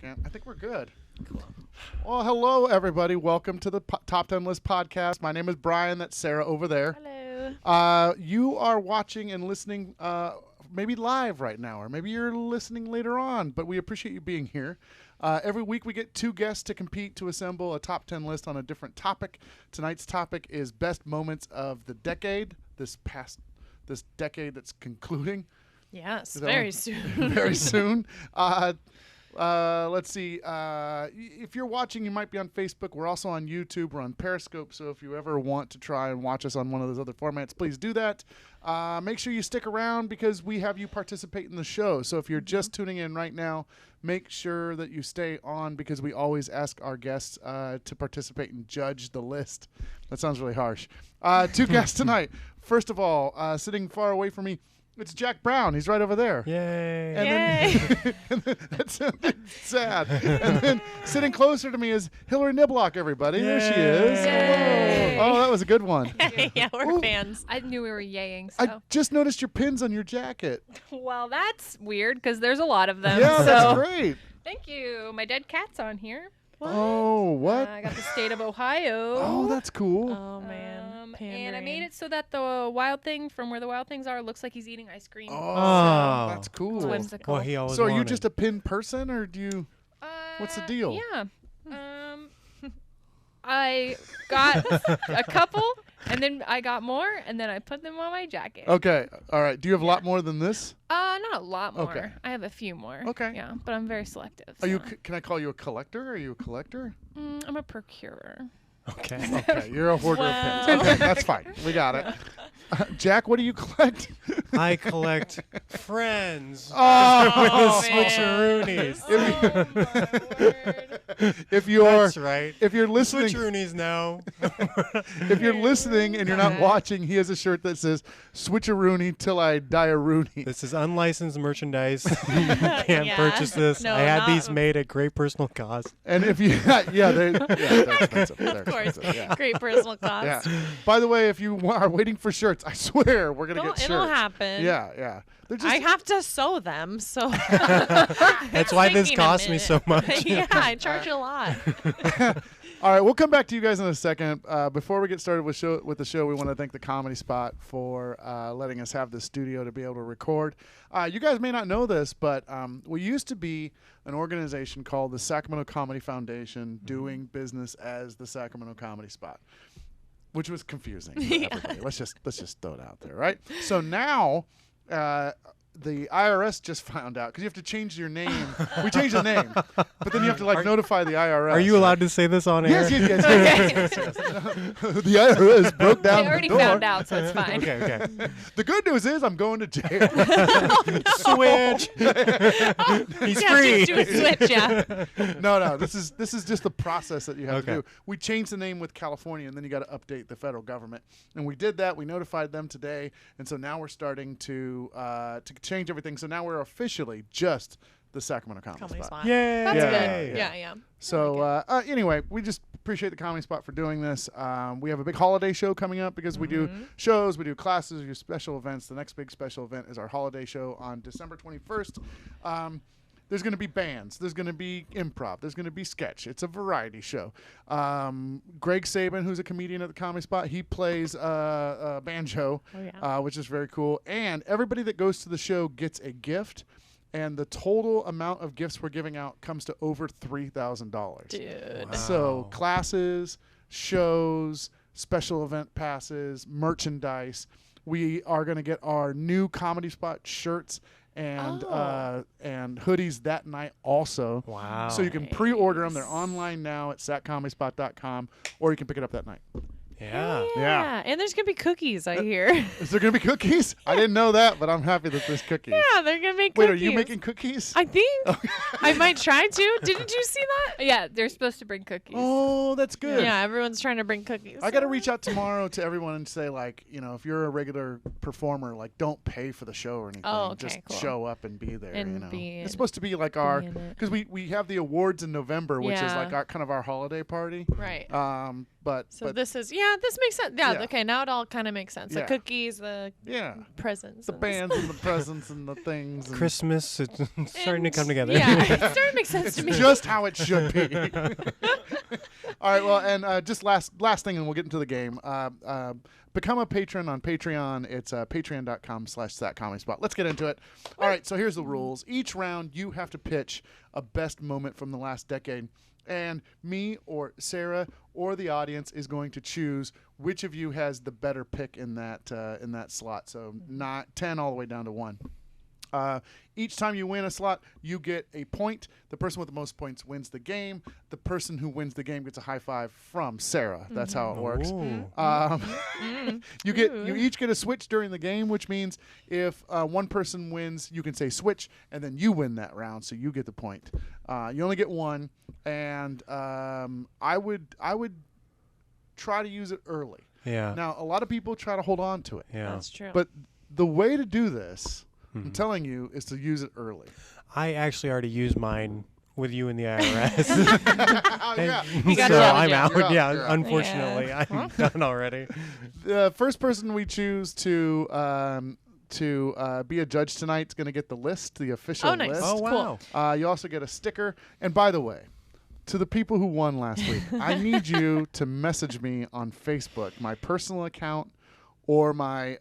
second. I think we're good. Cool. Well, hello, everybody. Welcome to the Top 10 List podcast. My name is Brian. That's Sarah over there. Hello. You are watching and listening maybe live right now, or maybe you're listening later on, but we appreciate you being here. Every week we get two guests to compete to assemble a top 10 list on a different topic. Tonight's topic is best moments of the decade, this decade that's concluding. Yes, very soon. Very soon. Let's see. If you're watching, you might be on Facebook. We're also on YouTube. We're on Periscope. So if you ever want to try and watch us on one of those other formats, please do that. Make sure you stick around because we have you participate in the show. So if you're just tuning in right now, make sure that you stay on because we always ask our guests to participate and judge the list. That sounds really harsh. Two guests tonight. First of all, sitting far away from me, it's Jack Brown. He's right over there. Yay. And then that sounded sad. And then sitting closer to me is Hillary Niblock, everybody. Yay. There she is. Yay. Oh, that was a good one. Yeah, we're Ooh. fans. I knew we were yaying, so. I just noticed your pins on your jacket. Well, that's weird because there's a lot of them. Yeah, so. that's great. Thank you. My dead cat's on here. Oh, what? I got the state of Ohio. Oh, that's cool. Oh man. And I made it so that the wild thing from where the wild things are looks like he's eating ice cream. Oh, that's cool. It's whimsical. Well, he always So are you wanted. just a pin person, or do you... What's the deal? Yeah. I got a couple, and then I got more, and then I put them on my jacket. Okay. All right. Do you have a lot more than this? Not a lot more. Okay. I have a few more. Okay. Yeah, but I'm very selective. Are you? so. Can I call you a collector? Are you a collector? I'm a procurer. Okay. Okay, you're a hoarder of pins. Okay, that's fine. We got it. Jack, what do you collect? I collect friends. Oh, Switcheroonies. If you're That's right. if you're listening, Switcheroonies now. if you're listening and you're not watching, he has a shirt that says "Switcheroony till I die a Rooney." This is unlicensed merchandise. You can't Yeah. purchase this. No, I had not- these made at great personal cost. And if you, they're expensive. They're Of course. expensive, yeah. Great personal cost. Yeah. By the way, if you are waiting for shirts, I swear we're gonna get shirts. It'll happen. Yeah, yeah. They're just, I have to sew them, so That's why this taking a costs me minute. so much. Yeah, I charge a lot. All right, we'll come back to you guys in a second. Before we get started with the show, we want to thank the Comedy Spot for letting us have the studio to be able to record. You guys may not know this, but we used to be an organization called the Sacramento Comedy Foundation doing business as the Sacramento Comedy Spot, which was confusing for everybody. Let's just throw it out there, right? So now the IRS just found out because you have to change your name. We changed the name, but then you have to notify the IRS. Are you allowed to say this on air? Yes. The IRS broke down They already the door. found out, so it's fine. Okay. The good news is I'm going to jail. Switch. He's Yeah, free. just do a switch, yeah. No. This is just the process that you have to Okay. do. We changed the name with California, and then you got to update the federal government. And we did that. We notified them today, and so now we're starting to change everything. So now we're officially just the Sacramento Comedy Comedy Spot. Spot. Yay. That's Yeah. good. Yeah. So anyway, we just appreciate the Comedy Spot for doing this. We have a big holiday show coming up because we do shows, we do classes, we do special events. The next big special event is our holiday show on December 21st. There's going to be bands. There's going to be improv. There's going to be sketch. It's a variety show. Greg Saban, who's a comedian at the Comedy Spot, he plays banjo, which is very cool. And everybody that goes to the show gets a gift. And the total amount of gifts we're giving out comes to over $3,000. Dude. Wow. So classes, shows, special event passes, merchandise. We are going to get our new Comedy Spot shirts and hoodies that night also. Wow. So you can pre-order them. They're online now at satcomedyspot.com, or you can pick it up that night. Yeah. Yeah. And there's going to be cookies, I hear. Is there going to be cookies? I didn't know that, but I'm happy that there's cookies. Yeah, they're going to make Wait, cookies. are you making cookies? I think. I might try to. Didn't you see that? Yeah, they're supposed to bring cookies. Oh, that's good. Yeah, everyone's trying to bring cookies. I got to reach out tomorrow to everyone and say, if you're a regular performer, don't pay for the show or anything. Oh, okay, Just cool. show up and be there. And be It's supposed to be like our, in it. because we have the awards in November, which is Yeah. like our kind of our holiday party. Right. So this is this makes sense. Yeah, Yeah. okay, now it all kind of makes sense. Yeah. The cookies, the yeah, presents, the and bands and the presents and the things. And Christmas, it's starting to and- come together. Yeah, it's starting to make sense it's to me. just how it should be. All right, well, and just last thing, and we'll get into the game. Become a patron on Patreon. It's patreon.com/thatcomedyspot. Let's get into it. All right, so here's the rules. Each round, you have to pitch a best moment from the last decade. And me or Sarah or the audience is going to choose which of you has the better pick in that slot. So not 10 all the way down to 1. Each time you win a slot, you get a point. The person with the most points wins the game. The person who wins the game gets a high five from Sarah. That's how it works. Ooh. You each get a switch during the game, which means if one person wins, you can say switch, and then you win that round, so you get the point. You only get one, and I would try to use it early. Yeah. Now, a lot of people try to hold on to it, Yeah. That's true. but the way to do this, I'm telling you, is to use it early. I actually already used mine with you in the IRS. Oh, yeah. got so it out, I'm yeah. out. You're out, Yeah, you're out. unfortunately, I'm done already. The first person we choose to be a judge tonight is going to get the list, the official Oh, nice. list. Oh, Cool. wow. You also get a sticker. And by the way, to the people who won last week, I need you to message me on Facebook, my personal account or my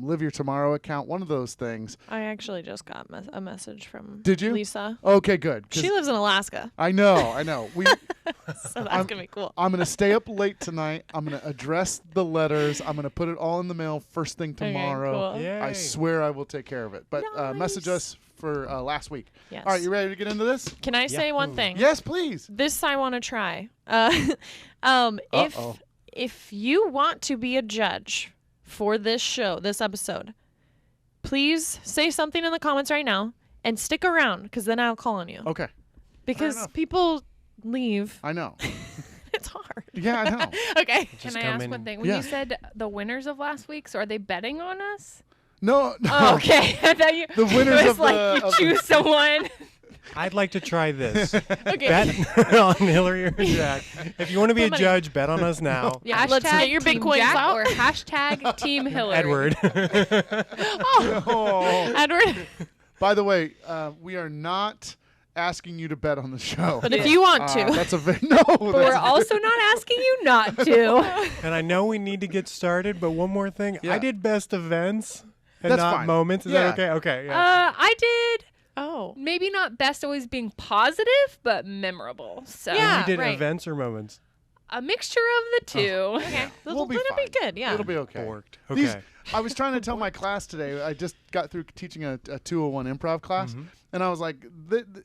Live Your Tomorrow account, one of those things. I actually just got a message from Did you? Lisa. Okay, good. 'Cause She lives in Alaska, I know. so that's gonna be cool. I'm going to stay up late tonight. I'm going to address the letters. I'm going to put it all in the mail first thing Okay, tomorrow. cool. Yay. I swear I will take care of it. But message Nice. us for last week. Yes. All right, you ready to get into this? Can I say one thing? Yes, please. This I want to try. Uh-oh. If you want to be a judge for this show, this episode, please say something in the comments right now and stick around, because then I'll call on you. Okay. Because enough. people leave. I know. It's hard. Yeah, I know. Okay. Just Can I come ask in. one thing? When Yeah. you said the winners of last week, so are they betting on us? No. Oh, okay. I thought you. The winners it was of like the- you of the- choose someone. I'd like to try this. Okay. Bet on Hillary or Jack. If you want to be a Somebody- judge, bet on us now. Yeah, let's get your big Team coins Jack out. or hashtag Team Hillary. Edward. Oh. Edward. By the way, we are not asking you to bet on the show. But if you want to. That's a no. But we're also not asking you not to. And I know we need to get started, but one more thing. Yeah. I did best events and That's not fine. moments. Is Yeah. that okay? Okay. Yeah. I did Oh. maybe not best always being positive, but memorable. So Yeah. you did right. events or moments? a mixture of the two. Okay. We'll be It'll fine. be good. Yeah. It'll be okay. Borked. These- Okay. I was trying to tell my class today. I just got through teaching a 201 improv class, and I was like,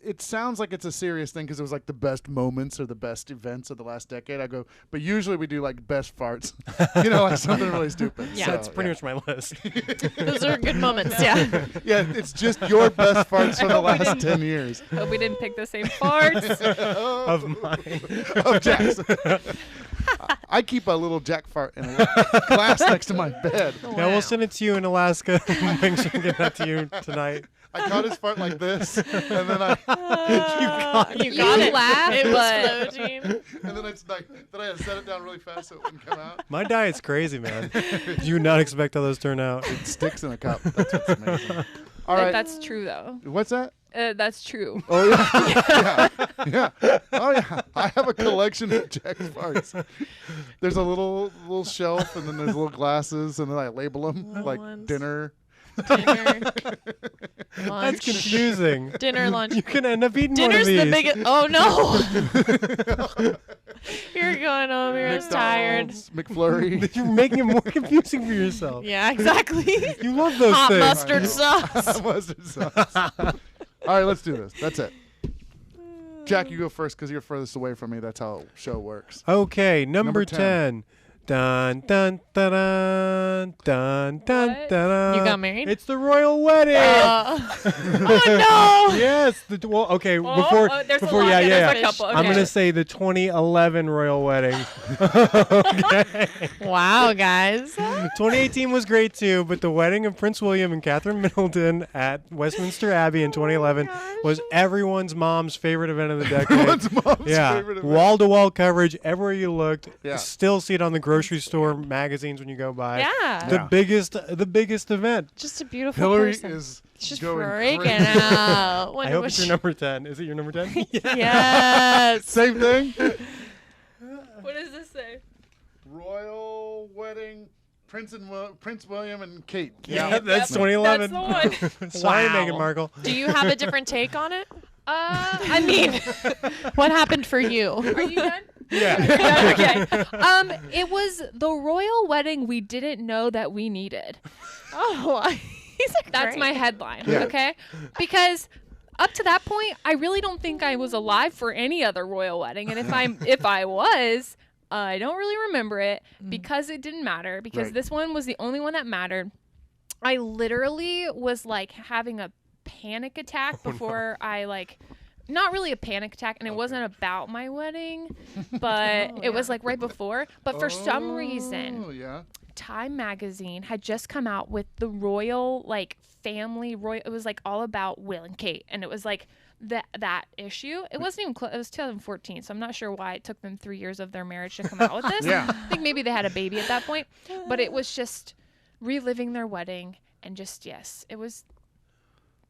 it sounds like it's a serious thing because it was like the best moments or the best events of the last decade. I go, but usually we do like best farts, like something really stupid. Yeah. So, That's pretty much my list. Those are good moments. Yeah. Yeah, it's just your best farts from the hope we last didn't- 10 years. Hope we didn't pick the same farts. of mine. Of Jack's. I keep a little Jack fart in a glass next to my bed. Yeah, we'll send it to you in Alaska. Make sure to get that to you tonight. I caught his fart like this, and then I You got it. laugh, It was but- slow, Gene. and then it's like then I had to set it down really fast so it wouldn't come out. My diet's crazy, man. You would not expect how those turn out. It sticks in a cup. That's what's amazing. All right. That's true though. What's that? That's true. Oh yeah. yeah. Oh yeah. I have a collection of Jack farts. There's a little shelf, and then there's little glasses, and then I label them Little like ones. dinner. Dinner. That's Lunch. confusing. Dinner, lunch. You can end up eating Dinner's one of the these. biggest. Oh no. You're going home. You're just tired. McDonald's, McFlurry. You're making it more confusing for yourself. Yeah, exactly. You love those Hot things. mustard sauce. Mustard sauce. All right, let's do this. That's it. Jack, you go first because you're furthest away from me. That's how show works. Okay, number Number 10. Dun dun dun dun dun dun What? dun. You got married? It's the royal wedding. Oh no! Yes. Well, okay. Oh, Before, there's before, a lot. yeah, There's yeah. a couple. I'm Okay. gonna say the 2011 royal wedding. Okay. Wow, guys. 2018 was great too, but the wedding of Prince William and Catherine Middleton at Westminster Abbey in 2011 was everyone's mom's favorite event of the decade. Everyone's mom's Yeah, favorite event. wall-to-wall coverage everywhere you looked. Yeah. Still see it on the grocery store magazines when you go by. Yeah. The biggest event. Just a beautiful Hillary person. is She's going freaking crazy. out. I Wonder hope what it's your she- number 10. Is it your number 10? Yes. Same thing. What does this say? Royal wedding, Prince William and Kate. Yeah, that's Yep. 2011. That's the one. Sorry, Wow. Meghan Markle. Do you have a different take on it? I mean, What happened for you? are you done? Yeah. Okay. It was the royal wedding we didn't know that we needed. Oh, he's a That's great. my headline. Yeah. Okay. Because up to that point, I really don't think I was alive for any other royal wedding, and if I was, I don't really remember it because it didn't matter. Because Right. this one was the only one that mattered. I literally was like having a panic attack before I like. Not really a panic attack, and it wasn't about my wedding, but it was like right before. But for some reason, Oh, yeah. Time magazine had just come out with the royal like family royal. It was like all about Will and Kate, and it was like that issue. It wasn't even close. It was 2014, so I'm not sure why it took them 3 years of their marriage to come out with this. Yeah. I think maybe they had a baby at that point, but it was just reliving their wedding and just it was.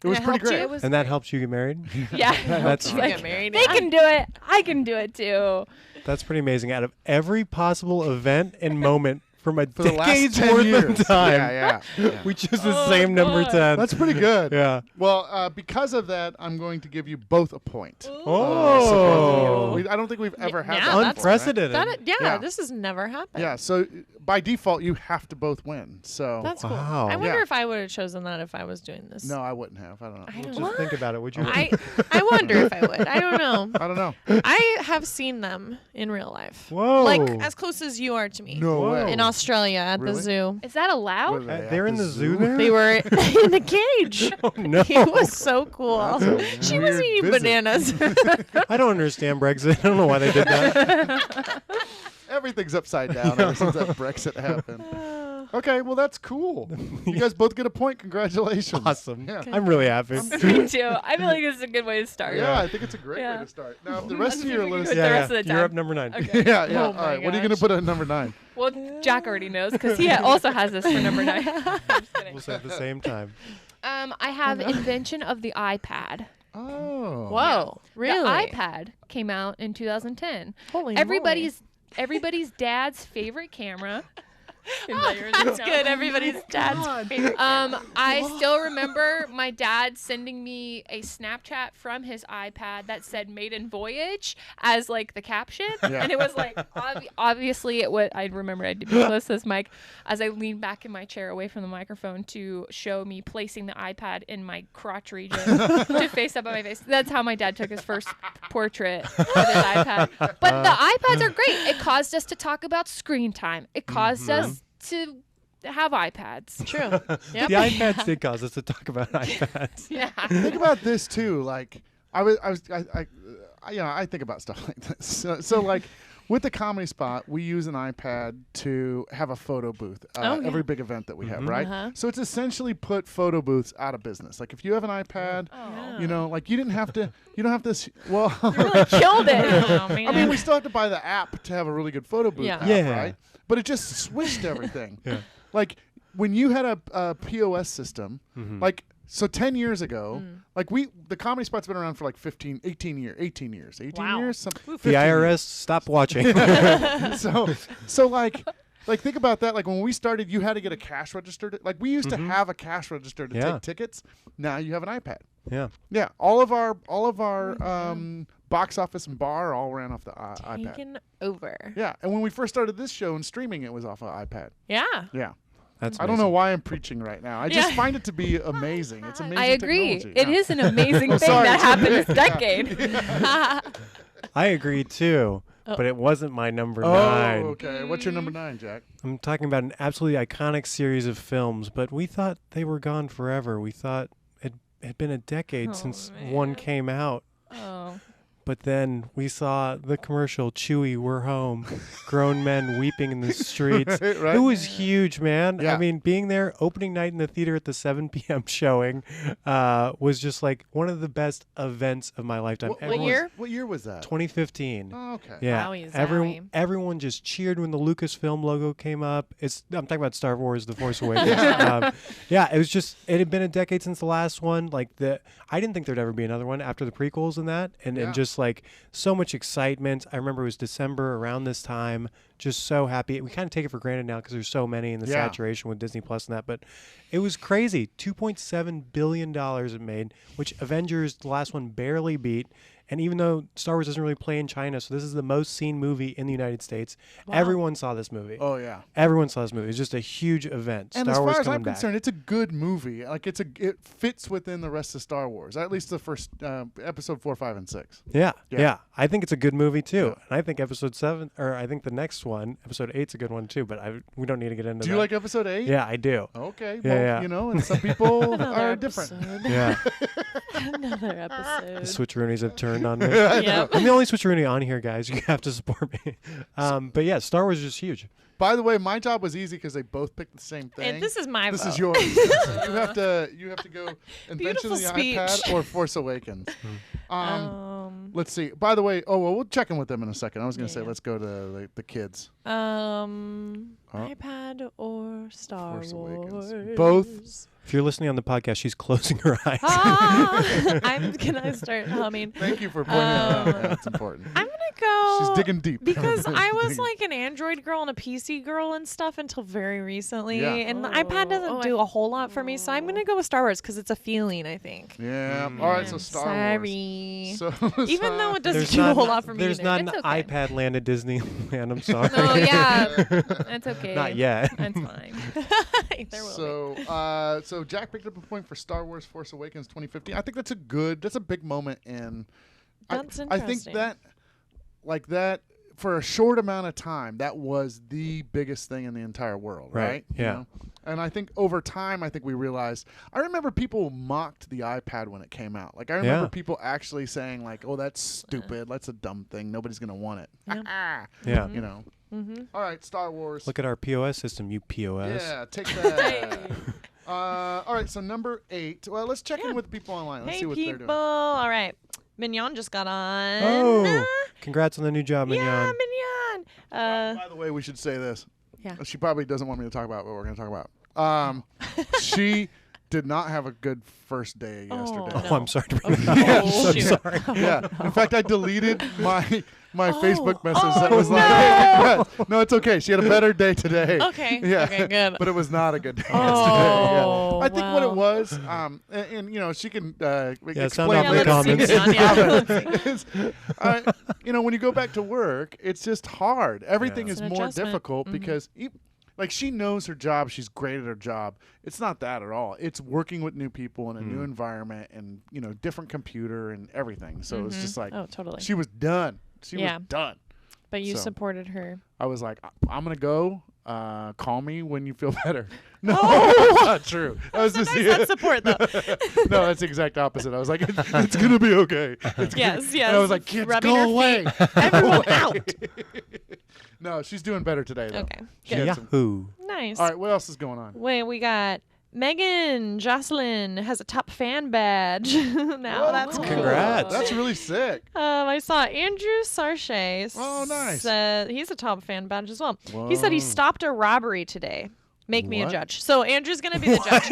It was and pretty helped you- great. It was And that helps you get married? yeah. That's You like, get married. they can do it. I can do it too. That's pretty amazing. Out of every possible event and moment from a For the last decade's 10 worth years. of time, Yeah. we choose the Oh, same number God. 10. That's pretty good. Yeah. Well, because of that, I'm going to give you both a point. Oh. I don't think we've ever had Yeah, that before, right? Unprecedented. Yeah, Yeah. this has never happened. Yeah, so by default, you have to both win. So That's cool. Wow. I wonder Yeah. if I would have chosen that if I was doing this. no, I wouldn't have. I don't know. I don't Just know. think about it, would you? I wonder if I would. I don't know. I don't know. I have seen them in real life. Whoa. Like as close as you are to me. No Whoa. way. In Australia at Really? the zoo. Is that allowed? What are they, They're at in the zoo there? They were in the cage. Oh, no. He was so cool. That's a She was weird eating visit. bananas. I don't understand Brexit. I don't know why they did that. Everything's upside down ever since that Brexit happened. Okay, well that's cool. You guys both get a point. Congratulations. Awesome. Yeah. I'm really happy. Me too. I feel like this is a good way to start. Yeah, I think it's a great way Yeah. to start. Now, if the rest of see your if we can list, go the rest of the You're time. up number 9. Okay. yeah, yeah. Oh All right, my what are you gonna gosh. put at number 9? Well, Jack already knows because he also has this for number 9. I'm just kidding. We'll say at the same time. I have invention of the iPad. Oh. Whoa. Really? The iPad came out in 2010. Holy Everybody's dad's favorite camera. That's good. Everybody's dad's favorite. I still remember my dad sending me a Snapchat from his iPad that said "Maiden Voyage" as like the caption, Yeah. and it was like obviously it would. I remember I did be close to this mic as I leaned back in my chair away from the microphone to show me placing the iPad in my crotch region to face up at my face. That's how my dad took his first portrait with his iPad. But the iPads are great. It caused us to talk about screen time. It caused us to have iPads. True. The iPads did cause us to talk about iPads. Yeah. Think about this too. Like I think about stuff like this. So like with the Comedy Spot, we use an iPad to have a photo booth. Oh, yeah. Every big event that we have, right? Uh-huh. So it's essentially put photo booths out of business. Like if you have an iPad, you know, like you don't have to. Well, Really killed it. Oh, man. I mean, we still have to buy the app to have a really good photo booth Yeah. app, Yeah. right? But it just switched everything. Yeah. Like when you had a POS system, like so 10 years ago, like the Comedy Spot's been around for like 18 years. 18 Wow. years. The 15 IRS stopped watching. years. So like think about that. Like when we started, you had to get a cash register. Like we used to have a cash register to Yeah. take tickets. Now you have an iPad. Yeah. Yeah, all of our box office and bar all ran off the iPad. Taken over. Yeah, and when we first started this show and streaming, it was off of iPad. Yeah. Yeah, That's I don't know why I'm preaching right now. I just find it to be amazing. It's amazing. I agree. technology. It Yeah. is an amazing thing sorry, that it's happened amazing. this decade. I agree too. but it wasn't my number Oh, 9. okay. What's your number 9, Jack? I'm talking about an absolutely iconic series of films, but we thought they were gone forever. We thought it had been a decade since one came out. Oh. But then we saw the commercial, Chewie, we're home. Grown men weeping in the streets. Right? It was huge, man. Yeah. I mean, being there, opening night in the theater at the 7 p.m. showing was just like one of the best events of my lifetime. What year? What year was that? 2015. Oh, okay. Yeah, Wowie everyone just cheered when the Lucasfilm logo came up. I'm talking about Star Wars: The Force Awakens. Yeah, it had been a decade since the last one. Like I didn't think there'd ever be another one after the prequels and that, and just like so much excitement. I remember it was December around this time. Just so happy. We kind of take it for granted now because there's so many in the saturation with Disney Plus and that, but it was crazy. $2.7 billion it made, which Avengers, the last one, barely beat. And even though Star Wars doesn't really play in China, so this is the most seen movie in the United States, everyone saw this movie. Oh, yeah. Everyone saw this movie. It's just a huge event. And Star as Wars far as coming I'm back. concerned, it's a good movie. Like it fits within the rest of Star Wars, at least the first episode 4, 5, and 6. Yeah. I think it's a good movie too. And I think episode 7, or I think the next one, episode 8's a good one too, but we don't need to get into that. Do you like episode 8? Yeah, I do. Okay. Yeah, Well, yeah. and some people Another are different. episode. Yeah. Another episode. The switcheroonies have turned on me. Yep. I'm the only switcheroony on here, guys. You have to support me. But yeah, Star Wars is just huge. By the way, my job was easy because they both picked the same thing. And this is my This vote. is yours. So you have to go Invention Beautiful of the speech. iPad or Force Awakens. Let's see. By the way, we'll check in with them in a second. I was going to say let's go to the kids. iPad or Star Force Wars? Awakens. Both. If you're listening on the podcast, she's closing her eyes. I'm gonna start humming. Thank you for pointing that out. Yeah, that's important. I'm gonna go. She's digging deep. Because I was Digging- like an Android girl and a PC girl and stuff until very recently, Yeah. and the iPad doesn't do a whole lot for me. So I'm gonna go with Star Wars because it's a feeling. I think. Yeah. All right. So Star Sorry. Wars. So Even though it doesn't There's do a not, whole lot for me. there's either. not an It's okay. iPad land at Disneyland. I'm sorry. Oh yeah, that's okay. Not yet. That's fine. There will be. So Jack picked up a point for Star Wars Force Awakens 2015. I think that's a big moment in. That's I think that for a short amount of time, that was the biggest thing in the entire world, right? You Yeah. know? And I think over time, I think we realized. I remember people mocked the iPad when it came out. Like I remember people actually saying like, "Oh, that's stupid. That's a dumb thing. Nobody's gonna want it." Yeah. You know. Mm-hmm. All right, Star Wars. Look at our POS system, you POS. Yeah, take that. All right, so number 8. Well, let's check in with people online. Let's Hey see what people! they're doing. All right, Mignon just got on. Oh, congrats on the new job, Mignon. Yeah, Mignon. By the way, we should say this. Yeah. She probably doesn't want me to talk about what we're going to talk about. She did not have a good first day yesterday. Oh, No. I'm sorry to bring that up. Yeah, I'm so shoot. sorry. Yeah. In fact, I deleted my Facebook message that Oh, was like, no, it's okay. She had a better day today. Okay, Yeah. okay, good. But it was not a good day Oh, yesterday. Yeah. I think what wow. it was, and you know, she can sound explain off in the let's see, comments. Mignon, yeah. Is, you know, when you go back to work, it's just hard. Everything Yeah. is It's an more adjustment. difficult because, like, she knows her job. She's great at her job. It's not that at all. It's working with new people in a new environment and, you know, different computer and everything. So it's just like, Oh, totally. she was done. She Yeah. was done. But you So. supported her. I was like, I'm going to go. Call me when you feel better. No, that's not true. That was just That's support, though. no, that's the exact opposite. I was like, it's gonna be okay. It's Yes, gonna, yes. And I was like, kids, Rubbing her go away. Everyone Go out. away. No, she's doing better today, though. Okay. She had some- Yahoo. Nice. All right, what else is going on? Wait, we got Megan Jocelyn has a top fan badge. Now Whoa. that's cool. Congrats. That's really sick. I saw Andrew Sarche. Oh, nice. He's a top fan badge as well. He said he Whoa. stopped a robbery today. Make me a What? judge. So Andrew's going to be the judge.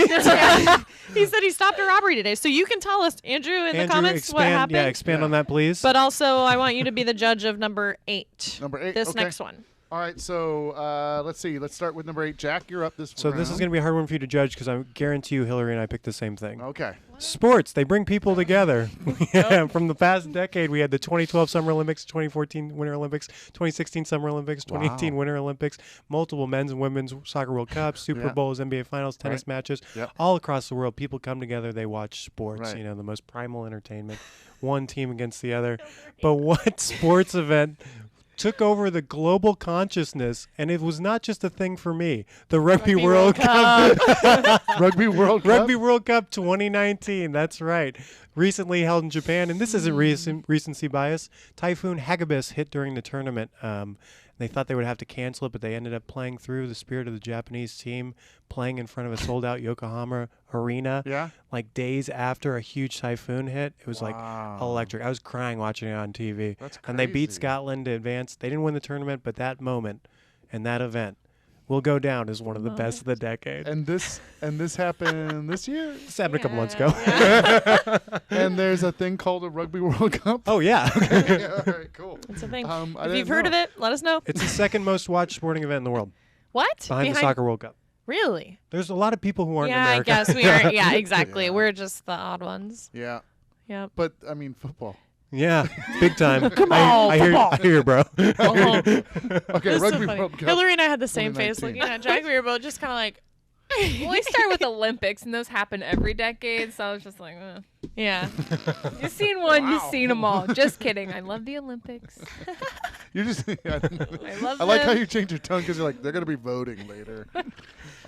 He said he stopped a robbery today. So you can tell us, Andrew, in the Andrew, comments what happened. Yeah, expand on that, please. But also, I want you to be the judge of number 8. Number 8. This okay. next one. All right, so let's see. Let's start with number 8. Jack, you're up this so round. this is going to be a hard one for you to judge because I guarantee you Hillary and I picked the same thing. Okay. Sports, they bring people together. Yeah, from the past decade, we had the 2012 Summer Olympics, 2014 Winter Olympics, 2016 Summer Olympics, 2018 Wow. Winter Olympics, multiple men's and women's soccer World Cups, Super Yeah. Bowls, NBA Finals, tennis Right. matches. Yep. All across the world, people come together, they watch sports, Right. you know, the most primal entertainment, one team against the other. But what sports event took over the global consciousness, and it was not just a thing for me. The Rugby World Cup. Rugby World Cup. Rugby World Cup 2019. That's right. Recently held in Japan, and this isn't recency bias. Typhoon Hagibis hit during the tournament. They thought they would have to cancel it, but they ended up playing through the spirit of the Japanese team, playing in front of a sold-out Yokohama arena. Yeah. Like days after a huge typhoon hit. It was like Wow. electric. I was crying watching it on TV. That's And they beat crazy. Scotland to advance. They didn't win the tournament, but that moment and that event will go down as one of the best of the decade. And this happened this year. This happened a couple months ago. And there's a thing called a Rugby World Cup. Oh, yeah. Yeah, all right, cool. It's a thing. I If didn't you've heard know. of it, let us know. It's the second most watched sporting event in the world, What? behind the Soccer World Cup. Really? There's a lot of people who aren't in Yeah, I America. guess we are. Yeah, exactly. Yeah. We're just the odd ones. Yeah, Yep. but I mean football. Yeah, big time. Come I on, hear you, bro. Okay, That's so Rugby funny. World Cup. Hillary and I had the same face 2019. looking at Jack. We were both just kind of like, Well, we start with Olympics, and those happen every decade. So I was just like, yeah. you've seen one, Wow. you've seen them all. Just kidding. I love the Olympics. You're just. I love like how them. you change your tone because you're like they're gonna be voting later. All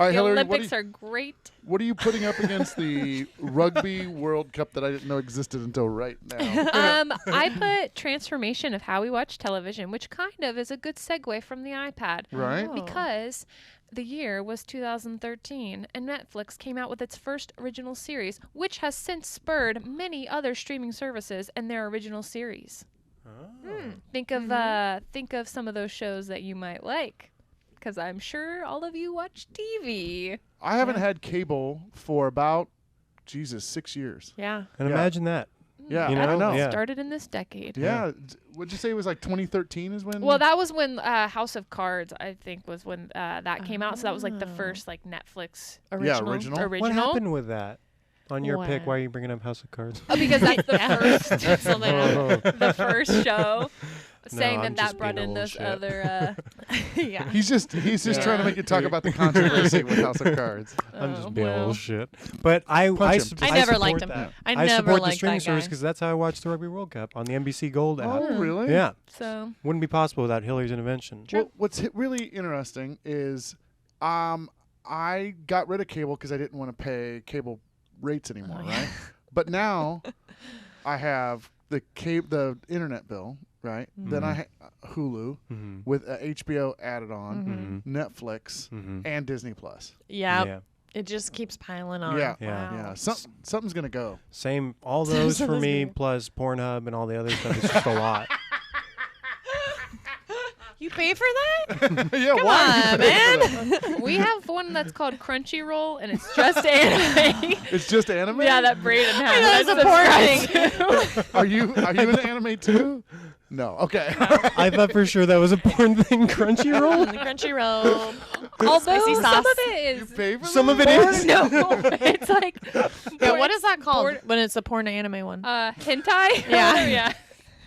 right, The Hillary, Olympics are great. what are you putting up against the Rugby World Cup that I didn't know existed until right now? I put transformation of how we watch television, which kind of is a good segue from the iPad. Right? Oh. Because the year was 2013, and Netflix came out with its first original series, which has since spurred many other streaming services and their original series. Think of some of those shows that you might like, because I'm sure all of you watch TV. I haven't had cable for about 6 years. Yeah. And Yeah. imagine that. Yeah, You know? I know. Yeah. Started in this decade. Yeah. Would you say it was like 2013 is when? Well, that was when House of Cards, I think, was when that came out. So that was like the first like Netflix Original. original. What happened with that? On your pick, What? why are you bringing up House of Cards? Oh, because that's the Yeah. first Something the first show. Saying I'm that just brought being a in little those shit. other. Yeah. He's just trying to make you talk about the controversy with House of Cards. I'm Oh, just being a well. little shit. But I Punch him. I never support liked him. that. I I never support the liked streaming that service guy. because that's how I watched the Rugby World Cup on the NBC Gold app. Oh, really? Yeah, So wouldn't be possible without Hillary's intervention. Well, what's really interesting is I got rid of cable because I didn't want to pay rates anymore, right? But now I have the internet bill, right? Then I Hulu Mhm. with HBO added on, Mhm. Netflix, Mhm. and Disney Plus. Yeah. Yeah. It just keeps piling on. Yeah. Yeah. Wow. Yeah, something's gonna go. Same, all those for Something's me, gonna- plus Pornhub and all the other stuff. It's just a lot. You pay for that? Yeah, Come why? on, man. we have one that's called Crunchyroll, and it's just anime. It's just anime. Yeah, that Braden has. I know, it's a porn thing. Are you into anime too? No. Okay. I thought for sure that was a porn thing, Crunchyroll. Crunchyroll. Although Spicy some sauce. of it You is. pay for Some of that? it is. No, it's like. Yeah, what is that called porn- when it's a porn to anime one? Hentai? Yeah. Yeah.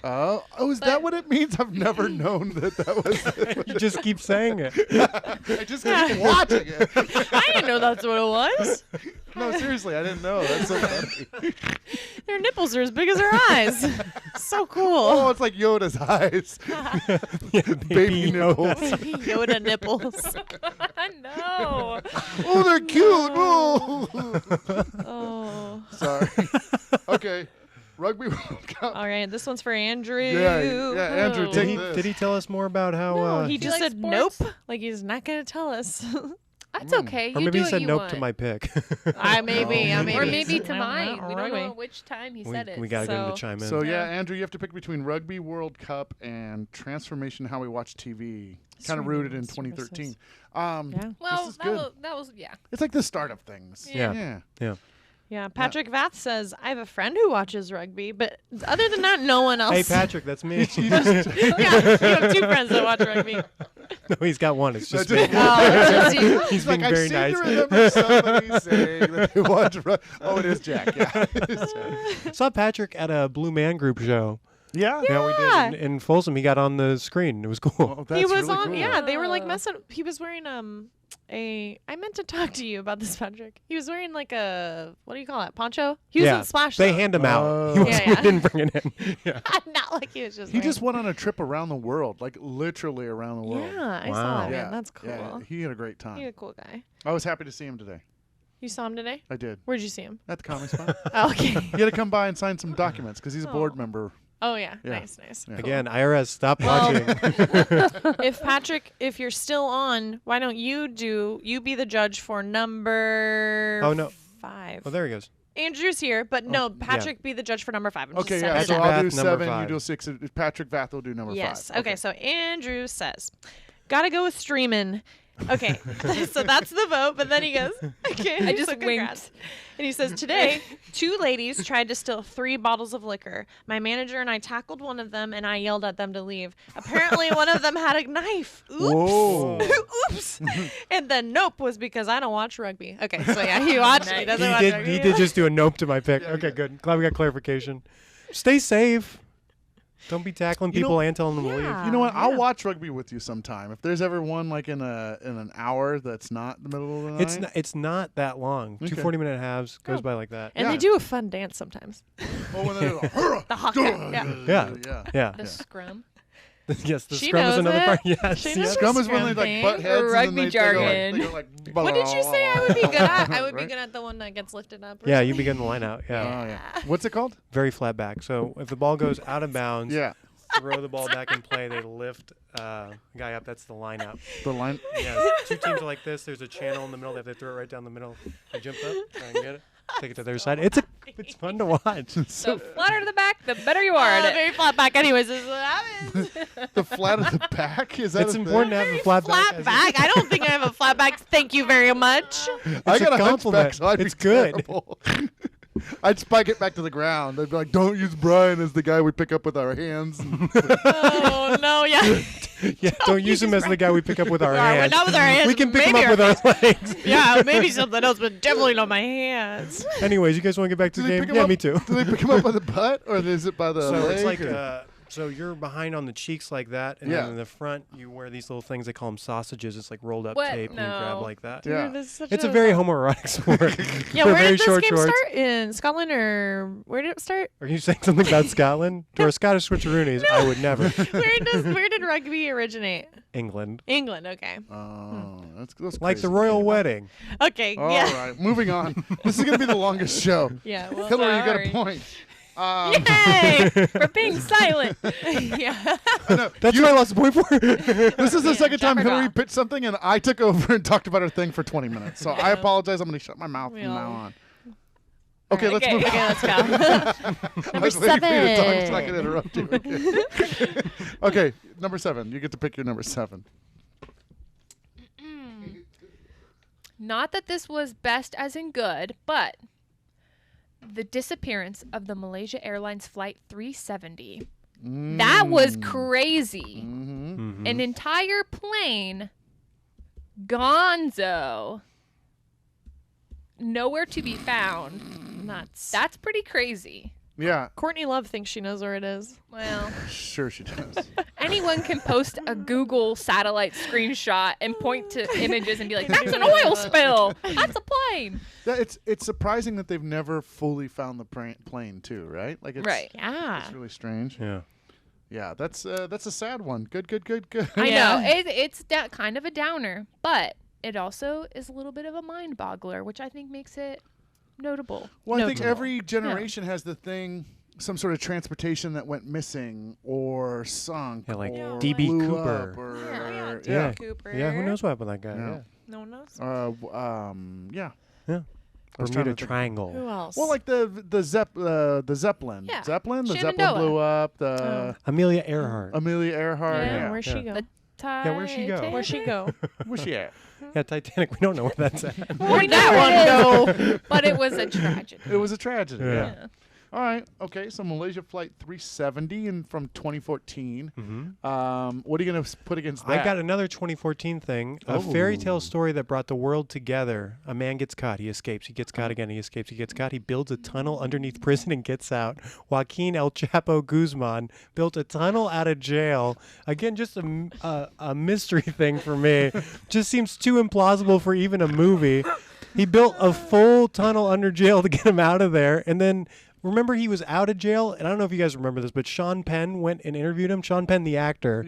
Oh, is that what it means? I've never known that was. You just keep saying it. I just keep watching it. I didn't know that's what it was. No, seriously, I didn't know. That's so funny. Their nipples are as big as their eyes. So cool. Oh, it's like Yoda's eyes. Baby nipples. Baby Yoda nipples. No. Oh, they're cute. Oh. Oh. Sorry. Okay. Rugby World Cup. All right, this one's for Andrew. Yeah, Andrew, Oh. take Did he, this. did he tell us more about how? No, he Do you just like said sports? nope. Like he's not gonna tell us. That's okay. or You maybe do he what said you nope want. to my pick. I maybe. Oh, Or maybe. maybe to I don't mine. know. We don't Maybe. know which time he we said it. we gotta get him So- to chime in. So yeah, Yeah. Andrew, you have to pick between Rugby World Cup and Transformation: How We Watch TV. Kind of rooted in Streaming 2013. Yeah. Well, this is good. that was yeah. It's like the start of things. Yeah. Yeah. Yeah. Patrick Vath says, I have a friend who watches rugby, but other than that, no one else. Hey Patrick, that's me. Yeah, you have two friends that watch rugby. No, he's got one. It's just That's me. it. Oh, it's just you. He's He's being like, I very seem nice. to remember somebody saying that they watch. Oh, it is Jack. Yeah. It is Jack. Saw Patrick at a Blue Man Group show Yeah. Yeah, we did in Folsom. He got on the screen. It was cool. Oh, that's he was really on. cool. Yeah, they were like Oh. messing. He was wearing I meant to talk to you about this, Patrick. He was wearing like a, what do you call it, poncho? He was Yeah, in Splash. They Zone. hand him out. Oh. He was- Yeah, We yeah. didn't bring it in. Yeah. Not like he was just. He just wearing- went on a trip around the world, like literally around the world. Yeah, I Wow. saw that. Yeah, Man, that's cool. Yeah, he had a great He's time. a cool guy. I was happy to see him today. You saw him today? I did. Where'd you see him? At the Comedy Spot. Oh, okay. He had to come by and sign some documents because he's a board Oh. member. Oh yeah. Yeah. Nice. Yeah. Again, IRS, stop Well- watching. If Patrick, if you're still on, why don't you be the judge for number Oh, no. 5? Oh, there he goes. Andrew's here, but no, Patrick be the judge for number 5. I'm Okay, just yeah. setting So it up. I'll do Patrick Vath, number 7. You 5. do 6. Patrick Vath will do number 5. Yes. Okay. So Andrew says, "Gotta go with streaming." Okay, so that's the vote. But then he goes, "Okay." I just so congrats. And he says, "Today, 2 ladies tried to steal 3 bottles of liquor. My manager and I tackled one of them, and I yelled at them to leave. Apparently, one of them had a knife. Oops. Whoa. Oops. And then nope was because I don't watch rugby. Okay, so yeah, he watched. He Nice. doesn't He watch did. rugby. He did just do a nope to my pick. Okay, good. Glad we got clarification. Stay safe. Don't be tackling You know- people and telling them to leave. Yeah. You know what? I'll Yeah. watch rugby with you sometime. If there's ever one like in an hour that's not the middle of the night. It's not that long. Okay. 2 40-minute halves goes Oh. by like that. And Yeah. they do a fun dance sometimes. Oh, when they're like, "Hurrah!" The haka. Yeah. Yeah. Yeah. Yeah. The scrum. Yes, the She scrum is knows another it. part. Yes. She yes. knows Scrum is when they Scrum like thing. butt heads Rugby and then jargon. they go like What did you say I would be good at? I would be Right? good at the one that gets lifted up. or Yeah, you something. begin the line out. Oh Yeah. yeah. What's it called? Very flat back. So if the ball goes out of bounds, Yeah. throw the ball back in play. They lift the guy up. That's the line out. The line. Yeah. 2 teams are like this. There's a channel in the middle. They have to throw it right down the middle. They jump up, try and get it, take it to their side. It's fun to watch. The flatter the back, the better you are at it. Very flat back. Anyways, this is what happens. The flat of the back is that? It's a thing? important to have a flat back. Flat back. I don't think I have a flat back. Thank you very much. I It's a got a hunchback, compliment. so I'd be It's good. terrible. I'd spike it back to the ground. I'd be like, "Don't use Brian as the guy we pick up with our hands." Oh no, yeah. Yeah, don't use him as the guy we pick up with our Yeah, hands. not with our hands. We can pick him maybe up with our legs. Yeah, maybe something else, but definitely not my hands. Anyways, you guys want to get back to Do the they game? pick him Yeah, up? me too. Do they pick him up by the butt, or is it by the So leg? it's like or- so you're behind on the cheeks like that, and Yeah. then in the front you wear these little things. They call them sausages. It's like rolled up What? tape, and you grab No. like that. Yeah. Dude, this is such It's a very homoerotic sport. Yeah, For where very did this short game shorts. start? In Scotland or where did it start? Are you saying something about Scotland? To our Scottish Switcheroonies, I would never. Where did rugby originate? England. England. Okay. Oh, that's Like the crazy. royal wedding. Okay. All yeah. right, moving on. This is gonna be the longest show. Yeah. Well, Hillary, you got a sorry. point. Yay! For being silent. yeah. No, That's you- what I lost a point for. This is the Yeah, second time Jabberjaw. Hillary pitched something, and I took over and talked about her thing for 20 minutes. So I apologize. I'm going to shut my mouth We from all- now on. Okay, All right, let's move okay, on. let's go. I was waiting for you to talk so I can 7. interrupt you. Okay. Okay, number 7. You get to pick your number 7. Not that this was best as in good, but the disappearance of the Malaysia Airlines Flight 370. That was crazy. Mm-hmm. An entire plane, gonzo, nowhere to be found. Nuts. That's pretty crazy. Yeah, Courtney Love thinks she knows where it is. Well, sure she does. anyone can post a Google satellite screenshot and point to images and be like, that's an oil spill. That's a plane. Yeah, it's surprising that they've never fully found the plane too, right? Like it's, Right. Yeah. It's really strange. Yeah. Yeah, that's a sad one. Good. I Yeah. know. It's kind of a downer, but it also is a little bit of a mind boggler, which I think makes it notable. Well, I think Notable. every generation has the thing, some sort of transportation that went missing or sunk. Yeah, like or D.B. blew Cooper. up or, Yeah. Yeah. Cooper. Yeah, who knows what happened to that guy? Yeah. Yeah. No one knows. Yeah. Yeah. I was trying Bermuda to think. Triangle. Who else? Well, like the Zeppelin. Yeah. Zeppelin. The Zeppelin Shenandoah. blew up. The Amelia Earhart. Amelia Earhart. Yeah, Yeah. where'd she go? The Yeah, where'd she go? Where'd she go? Where's she at? Yeah, Titanic. We don't know where that's at. Where'd that one go? But it was a tragedy. It was a tragedy. Yeah. Yeah. Yeah. All right. Okay. So Malaysia Flight 370 and from 2014. What are you gonna put against that? I got another 2014 thing, a fairy tale story that brought the world together. A man gets caught, he escapes, he gets caught again, he escapes, he gets caught, he builds a tunnel underneath prison and gets out. Joaquin El Chapo Guzman built a tunnel out of jail. Again, just a mystery thing for me. Just seems too implausible for even a movie. He built a full tunnel under jail to get him out of there, and then remember he was out of jail, and I don't know if you guys remember this, but Sean Penn went and interviewed him. Sean Penn, the actor,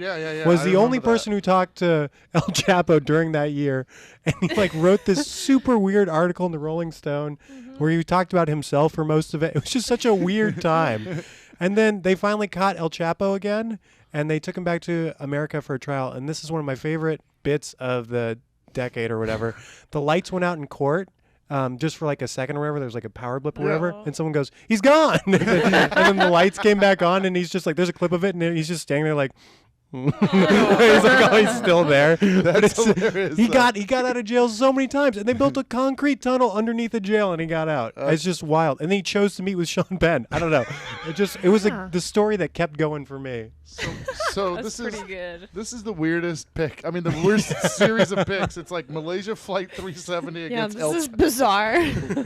was I the only remember that. person who talked to El Chapo during that year, and he like wrote this super weird article in the Rolling Stone where he talked about himself for most of it. It was just such a weird time. And then they finally caught El Chapo again, and they took him back to America for a trial. And this is one of my favorite bits of the decade or whatever. The lights went out in court. Just for like a second or whatever, there's like a power blip or whatever, and someone goes, "He's gone," and then the lights came back on, and he's just like, there's a clip of it, and he's just standing there like, he's like, oh, he's still there. But That's hilarious. he got out of jail so many times, and they built a concrete tunnel underneath the jail, and he got out. It's just wild. And then he chose to meet with Sean Penn. I don't know. It was the story that kept going for me. So That's this is pretty good. this is the weirdest pick. I mean, the worst series of picks. It's like Malaysia Flight 370 Yeah, against this El is bizarre. You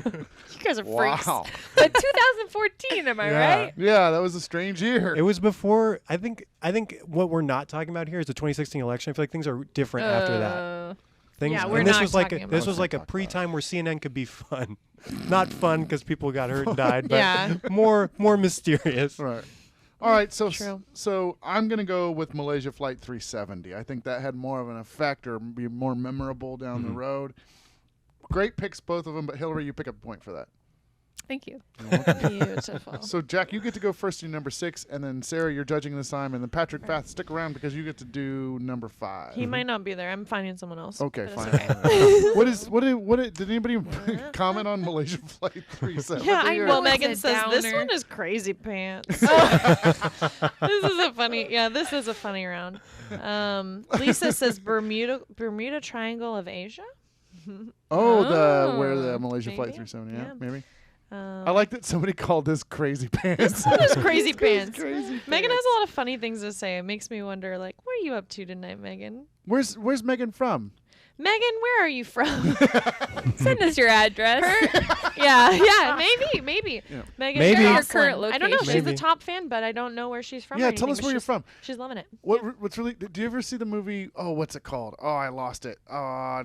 guys are freaks. Wow. But 2014, am I right? Yeah, that was a strange year. It was before. I think what we're not talking about here is the 2016 election. I feel like things are different after that. Things, Yeah, and we're this not was like talking this about was like a pre-time where CNN could be fun, not fun because people got hurt and died, but Yeah. more mysterious. Right. All right, so True. so I'm gonna go with Malaysia Flight 370. I think that had more of an effect or be more memorable down the road. Great picks, both of them, but Hillary, you pick up a point for that. Thank you. Beautiful. So Jack, you get to go first in number 6, and then Sarah, you're judging this time, and then Patrick Fath, stick around because you get to do number 5. He might not be there. I'm finding someone else. Okay, but it's fine. okay. Did anybody comment on Malaysia Flight 370? Yeah, I or- know. It's Megan a says this downer. one is crazy pants. This is a funny. Yeah, this is a funny round. Lisa says Bermuda Triangle of Asia. Where the Malaysia Flight maybe? 370, yeah, Yeah. maybe. I like that somebody called this crazy pants. This crazy pants. Crazy Megan has a lot of funny things to say. It makes me wonder, like, what are you up to tonight, Megan? Where's Megan from? Megan, where are you from? Send us your address. yeah, maybe. Yeah. Megan, Maybe. you're Your awesome. current I don't know. location. She's Maybe. the top fan, but I don't know where she's from. Yeah, or tell anything, us but where you're she's- from. She's loving it. What's really? Do you ever see the movie? Oh, what's it called? Oh, I lost it. Oh,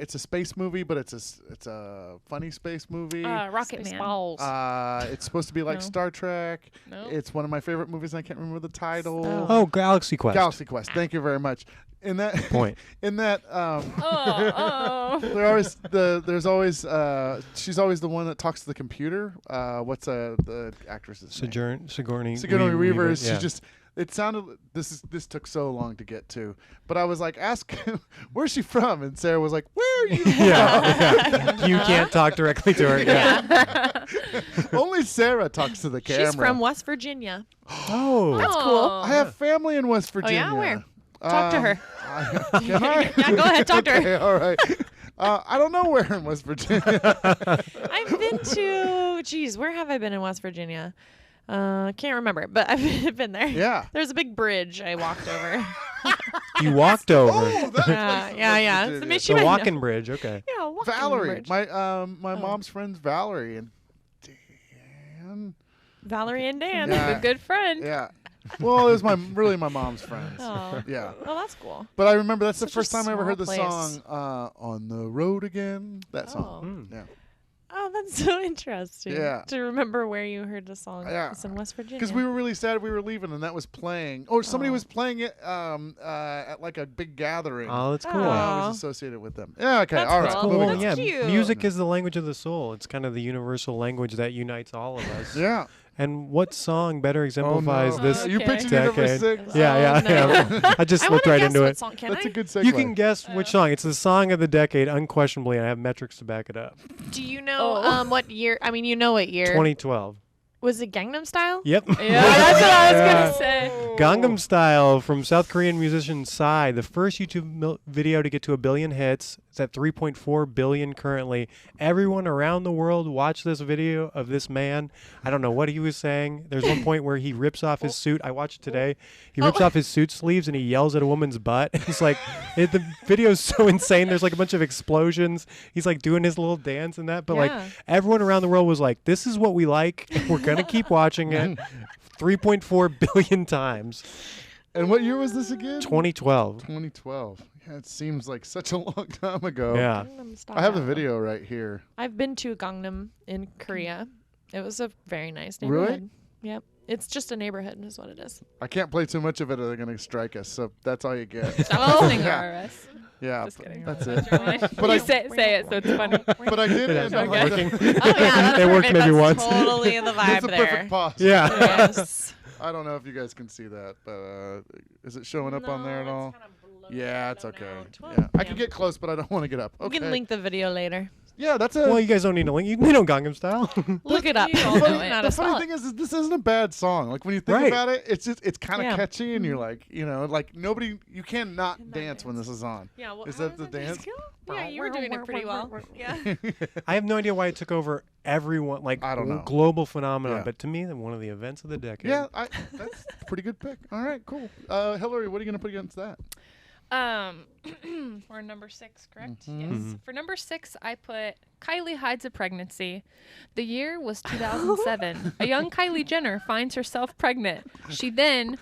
it's a space movie, but it's a funny space movie. Rocket Man. Balls. It's supposed to be like No. Star Trek. No. It's one of my favorite movies. And I can't remember the title. Oh, Galaxy Quest. Galaxy Quest. Thank you very much. In that Point. in that Oh. there's always she's always the one that talks to the computer. What's the actress's name? Sigourney Weaver. yeah. She just. It sounded. This took so long to get to, but I was like, ask where's she from, and Sarah was like, where are you from? yeah. You can't talk directly to her. Yeah. Only Sarah talks to the camera. She's from West Virginia. Oh. That's cool. I have family in West Virginia. yeah? Where? Talk to her. Can I? Yeah, go ahead, talk to her. Okay, all right. I don't know where in West Virginia. I've been to. Geez, where have I been in West Virginia? Can't remember, but I've been there. Yeah. There's a big bridge I walked over. You walked over. Oh, that yeah. place is So West maybe she The might know. walking bridge. Okay. Yeah, walking Valerie, bridge. my mom's friend's Valerie and Dan. Valerie and Dan. Yeah. A good friend. Yeah. Well, it was really my mom's friends. Oh. Yeah. Oh, that's cool. But I remember that's the Such a first time I ever heard the small song "On the Road Again." That song. Hmm. Yeah. Oh, that's so interesting. Yeah. To remember where you heard the song. Yeah. It's in West Virginia. Because we were really sad we were leaving, and that was playing. Or somebody was playing it at like a big gathering. Oh, that's cool. Oh. I was associated with them. Yeah. Okay. That's all right. cool. moving That's on. yeah, cute. music is the language of the soul. It's kind of the universal language that unites all of us. Yeah. And what song better Oh, exemplifies no. this? You Okay. picked your number decade. 6. Yeah, Oh, yeah. I just I looked wanna right guess into what it. Song. Can That's I? a good segue. You can guess which song. It's the song of the decade, unquestionably, and I have metrics to back it up. Do you know Oh. what year? I mean, you know what year. 2012. Was it Gangnam Style? Yep. Yeah, that's what I was Yeah. gonna say. Gangnam Style from South Korean musician Psy, the first YouTube video to get to 1 billion hits. It's at 3.4 billion currently. Everyone around the world watched this video of this man. I don't know what he was saying. There's one point where he rips off his suit. I watched it today. He rips off his suit sleeves and he yells at a woman's butt. It's like the video is so insane. There's like a bunch of explosions. He's like doing his little dance and that. But like everyone around the world was like, "This is what we like. We're gonna keep watching it." 3.4 billion times. And what year was this again? 2012. 2012. Yeah, it seems like such a long time ago. Yeah. Gangnam I have the Style. video right here. I've been to Gangnam in Korea. It was a very nice Really? neighborhood. Yep. It's just a neighborhood is what it is. I can't play too much of it or they're going to strike us. So that's all you get. Stop listening to Yeah. RS. Yeah, Just kidding. that's it. But But I- say it so it's funny. But I did It end has on not like working. Oh yeah, that's It worked perfect. maybe That's once. Totally the vibe That's a there. perfect pause. Yeah. Yes. I don't know if you guys can see that, but is it showing up on there at all? Yeah, it's okay. Yeah, I can get close, but I don't want to get up. We Okay. can link the video later. Yeah, that's a. Well, you guys don't need to link. You know Gangnam Style. Look it up. You all It's know it. not the a funny song. thing is this isn't a bad song. Like when you think Right. about it, it's kind of Yeah. catchy, and you're like, like nobody, you cannot dance when this is on. Yeah, well, Is how that the does dance dance? go? Yeah, you were doing it pretty well. Yeah. I have no idea why it took over everyone, like I don't know. global phenomenon. Yeah. But to me, one of the events of the decade. Yeah, that's a pretty good pick. All right, cool. Hillary, what are you gonna put against that? We're number 6, correct? Mhm. Yes. For number 6, I put Kylie hides a pregnancy. The year was 2007. A young Kylie Jenner finds herself pregnant. She then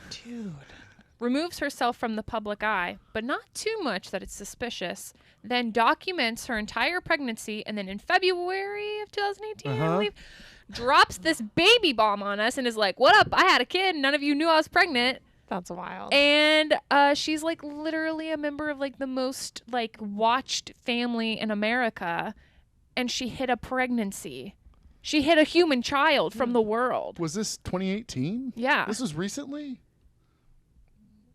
removes herself from the public eye, but not too much that it's suspicious. Then documents her entire pregnancy, and then in February of 2018, I Uh-huh. believe, drops this baby bomb on us and is like, "What up? I had a kid. None of you knew I was pregnant." That's wild. And she's like literally a member of like the most like watched family in America, and she hid a pregnancy. She hid a human child from the world. Was this 2018? Yeah, This was recently.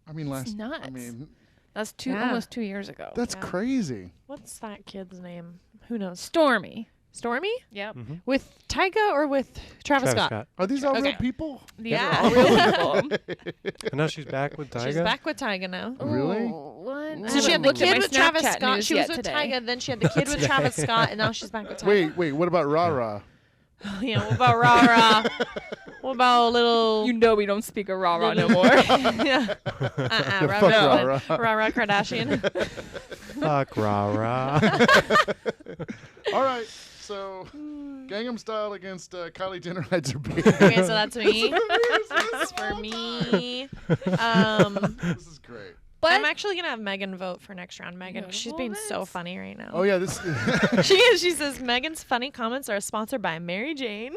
I mean, last. nuts. I mean, that's Yeah. almost 2 years ago. that's Yeah. crazy. What's that kid's name? Who knows? Stormy. Stormy? Yep. With Tyga or with Travis Scott? Are these all real Okay. people? Yeah. all real people. And now she's back with Tyga. She's back with Tyga now. Really? Ooh, what? So she had the looked at kid my with Travis Snapchat Scott. news She was yet with today. Tyga. Then she had the kid with Travis Scott, and now she's back with Tyga. Wait. What about Ra Ra? Yeah. What about Ra Ra? What about a little? You know we don't speak a rah-rah no more. yeah. Ra Fuck Ra. Ra Ra. Ra Ra Kardashian. Fuck rah rah. All right. So, Gangnam Style against Kylie Jenner hides her baby. Okay, so that's me. That's for me. This is great. But I'm actually gonna have Megan vote for next round. Megan, 'cause she's being so Moments. funny right now. Oh yeah, this. She is. She says Megan's funny comments are sponsored by Mary Jane.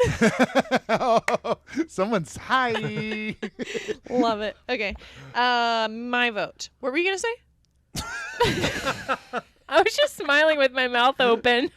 Someone's hi. Love it. Okay, my vote. What were you gonna say? I was just smiling with my mouth open.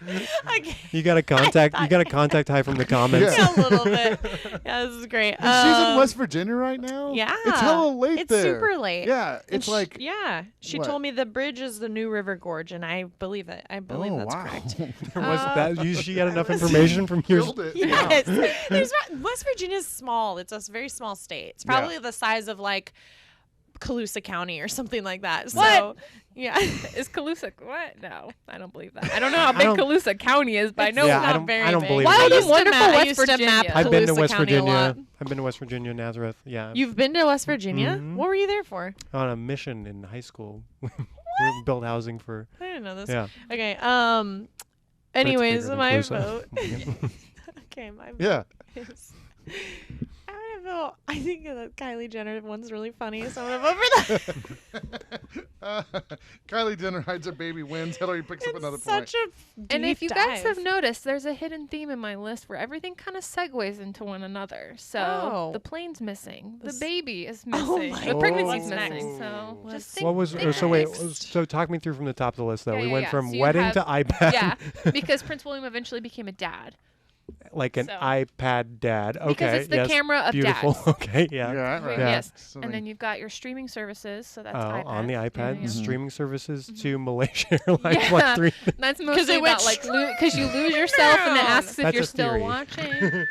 Okay. You got to contact. You got to contact Hi from the comments. Yeah. A little bit. Yeah, this is great. She's in West Virginia right now. Yeah. It's hella late It's there. super late. Yeah, And it's like. yeah. She what? told me the bridge is the new River Gorge, and I believe it. I believe Oh that's wow. correct. There was that. She had enough information from your. Killed it. Yes. West Virginia's small. It's a very small state. It's probably the size of like Colusa County or something like that. So, What? yeah. Is Colusa what? No, I don't believe that. I don't know how I big don't- Colusa County is, but I know Yeah, not I don't. very I don't big. believe Wild it. and wonderful I West used to map Virginia. I've been to Colusa West County a lot. Virginia. I've been to West Virginia, Nazareth. Yeah, You've been to West Virginia? Mhm. What were you there for? on a mission in high school. We built housing for. I didn't know this. Yeah. Okay. but it's Anyways, bigger than my Colusa. vote. Okay, my vote Yeah. is. I'm gonna vote. I think that Kylie Jenner one's really funny, so I'm gonna vote for that. Kylie Jenner hides her baby, wins. Hillary picks up another It's point. such a And deep if you guys dive. have noticed, there's a hidden theme in my list where everything kind of segues into one another. So Oh. the plane's missing, the This- baby is Oh missing, my the pregnancy's God. missing. So Oh. just What's- think. What was? think So wait. next. So talk me through from the top of the list though. Yeah, We yeah, went yeah. from So you wedding have- to iPad. Yeah, because Prince William eventually became a dad. Like an So- iPad dad. Okay. Because it's the yes. camera of Beautiful. dads. Okay. Yeah. Yeah, right. Yeah. Yes. So And then you've got your streaming services, so that's Oh, iPad. on the iPad, Yeah. streaming services to Malaysia Airlines Yeah. 13. That's 'Cause mostly it went about like because you lose yourself and it down. asks if That's you're a still theory. watching.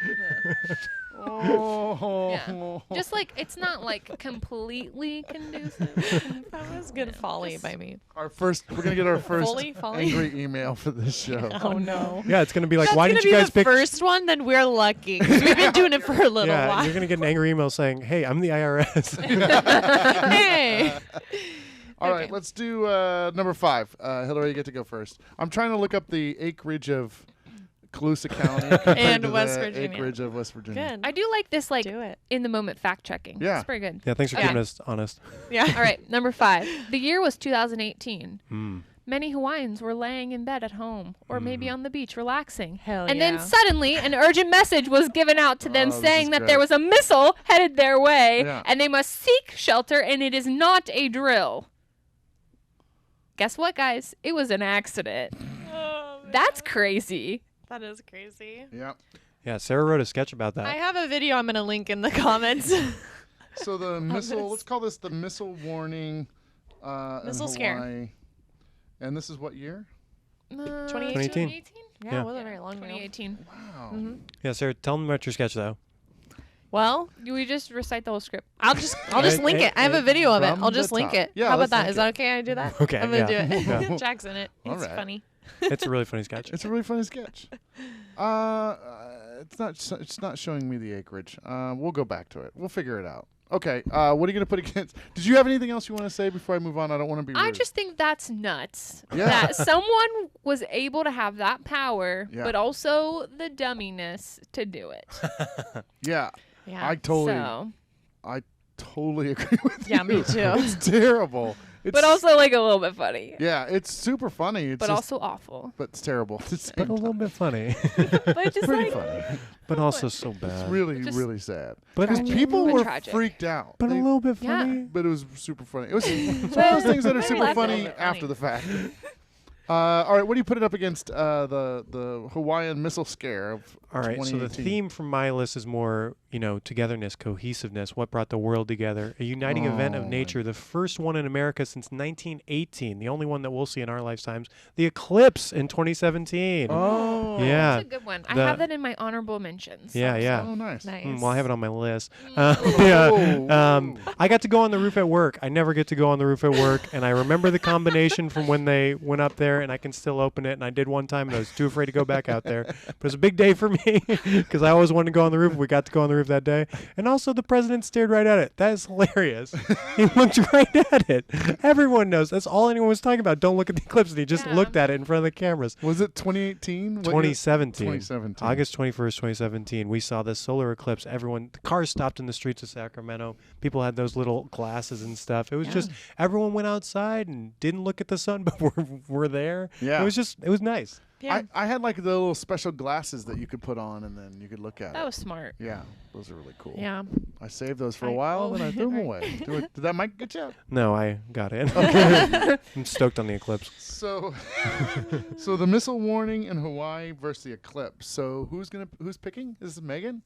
Oh. Yeah. Just like it's not like completely conducive. That was good Yeah, folly just- by me. We're gonna get our first Foley? angry email for this show. Oh no. Yeah, it's gonna be like, That's why gonna didn't you be guys the pick? first one? Then we're lucky 'cause we've been doing it for a little Yeah, while. you're gonna get an angry email saying, "Hey, I'm the IRS." Hey. All right, Okay. let's do number 5. Hillary, you get to go first. I'm trying to look up the acreage of Colusa County compared And to West the Virginia. acreage of West Virginia. Good. I do like this like Do it. in the moment fact checking. Yeah. It's pretty good. Yeah, thanks for Yeah. keeping us honest. Yeah. All right, number 5. The year was 2018. Hmm. Many Hawaiians were laying in bed at home or maybe on the beach relaxing. Hell And yeah. then suddenly an urgent message was given out to them Oh, this saying is that great. there was a missile headed their way Yeah. and they must seek shelter and it is not a drill. Guess what, guys? It was an accident. Oh, That's crazy. that is crazy. Yeah. Yeah, Sarah wrote a sketch about that. I have a video I'm gonna link in the comments. So the missile, this. let's call this the missile warning in Missile scare. Hawaii. And this is what year? 2018? Yeah. Yeah, it wasn't very long ago. 2018. Wow. Yeah, Sarah, tell them about your sketch though. Well, Do we just recite the whole script? I'll just And- link it. I have a and video of it. from I'll just the link top. it. Yeah, How about let's that? link Is that okay? I do that? Okay, I'm gonna yeah. do it. Yeah. Jack's in it. All It's right. funny. It's a really funny sketch. It's a really funny sketch. It's not showing me the acreage. We'll go back to it. We'll figure it out. Okay. What are you gonna put against? Did you have anything else you want to say before I move on? I don't want to be rude. I just think that's nuts. Yeah. That someone was able to have that power, Yeah. but also the dumminess to do it. Yeah. Yeah. I totally agree with you. Yeah, me too. It's terrible. It's, But also like a little bit funny. yeah, it's super funny. It's But just, also awful. but it's terrible. At the same But a time. little bit funny. But just Pretty like funny. but also so bad. It's really, Just really sad. but Because tragic. people But were tragic. freaked out. but a They- little bit Yeah. funny. but it was super funny. It was it's one of those things that are Maybe super that's a funny little bit funny. after the fact. All right, what do you put it up against the Hawaiian missile scare of All right, so the 2018? theme from my list is more, togetherness, cohesiveness, what brought the world together. A uniting event Oh, of my nature, the first one in America since 1918, the only one that we'll see in our lifetimes. The eclipse in 2017. Oh. Yeah. that's a good one. I the- have that in my honorable mentions. Yeah, yeah. Oh, nice. Nice. Well, I have it on my list. Oh. I got to go on the roof at work. I never get to go on the roof at work, and I remember the combination from when they went up there, and I can still open it. And I did one time, and I was too afraid to go back out there. But it was a big day for me because I always wanted to go on the roof. We got to go on the roof that day, and also the president stared right at it. That is hilarious. He looked right at it. Everyone knows that's all anyone was talking about. Don't look at the eclipse, and he just Yeah. looked at it in front of the cameras. Was it 2018? 2017. 2017. August 21st, 2017. We saw this solar eclipse. Everyone, the cars stopped in the streets of Sacramento. People had those little glasses and stuff. It was just, everyone went outside and didn't look at the sun, but we're there. Yeah. It was nice. Yeah. I had like the little special glasses that you could put on and then you could look at That it. was smart. Yeah, those are really cool. Yeah. I saved those for a I- while, oh, then I threw them right. away. Did that mic get you out? No, I got it. I'm stoked on the eclipse. So, so the missile warning in Hawaii versus the eclipse. So who's picking? Is this Megan?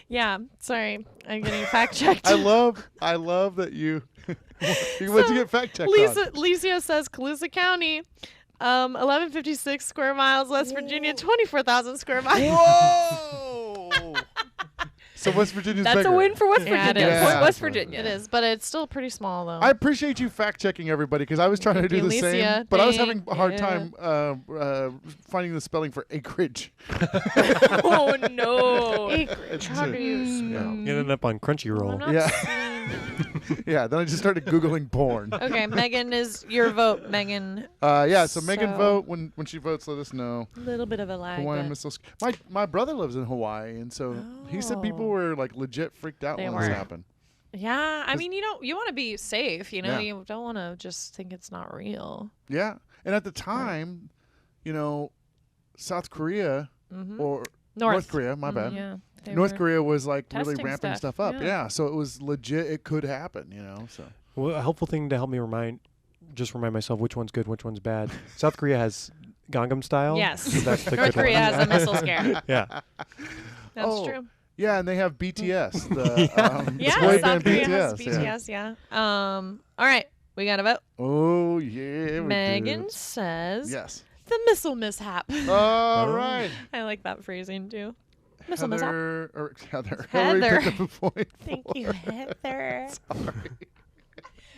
Yeah. Sorry. I'm getting fact checked. I love that you. What'd you get fact checked on? Licia says Colusa County, 1156 square miles, West Virginia, 24,000 square miles. Whoa! So West Virginia's That's bigger. a win for West Yeah, it Virginia. is. Point Yeah. West Virginia. It is, but it's still pretty small though. I appreciate you fact checking everybody because I was trying to Thank do you, the same, Licia. but I was having Thank a hard you. time finding the spelling for acreage. Oh no. Acreage. How do you spell? You ended up on I'm Crunchyroll. not Yeah. seeing- Yeah. Then I just started googling porn. Okay, Megan is your vote, Megan. Yeah. So Megan So- vote when she votes. Let us know. A little bit of a lag. Hawaiian but missile. My brother lives in Hawaii, and so he said people Oh. were like legit freaked out They when were. this happened. yeah, I mean, you want to be safe. Yeah. You don't want to just think it's not real. Yeah. And at the time, South Korea Mm-hmm. or North. North Korea, my bad. Yeah. they North were- Korea was like really testing ramping stuff, stuff up. yeah. Yeah. So it was legit. It could happen, so. Well, a helpful thing to help me remind myself which one's good, which one's bad. South Korea has Gangnam Style. Yes. So that's the North good Korea one. has a missile scare. Yeah. That's Oh, true. Yeah, and they have BTS. The Yeah, boy South band Korea has BTS. BTS. Yeah. All right, we got a vote. Oh yeah. we Megan do. says Yes. the missile mishap. All Oh. right. I like that phrasing too. Missile, missile. Heather. Heather. Hillary picked up a point. Thank you, Heather. Sorry.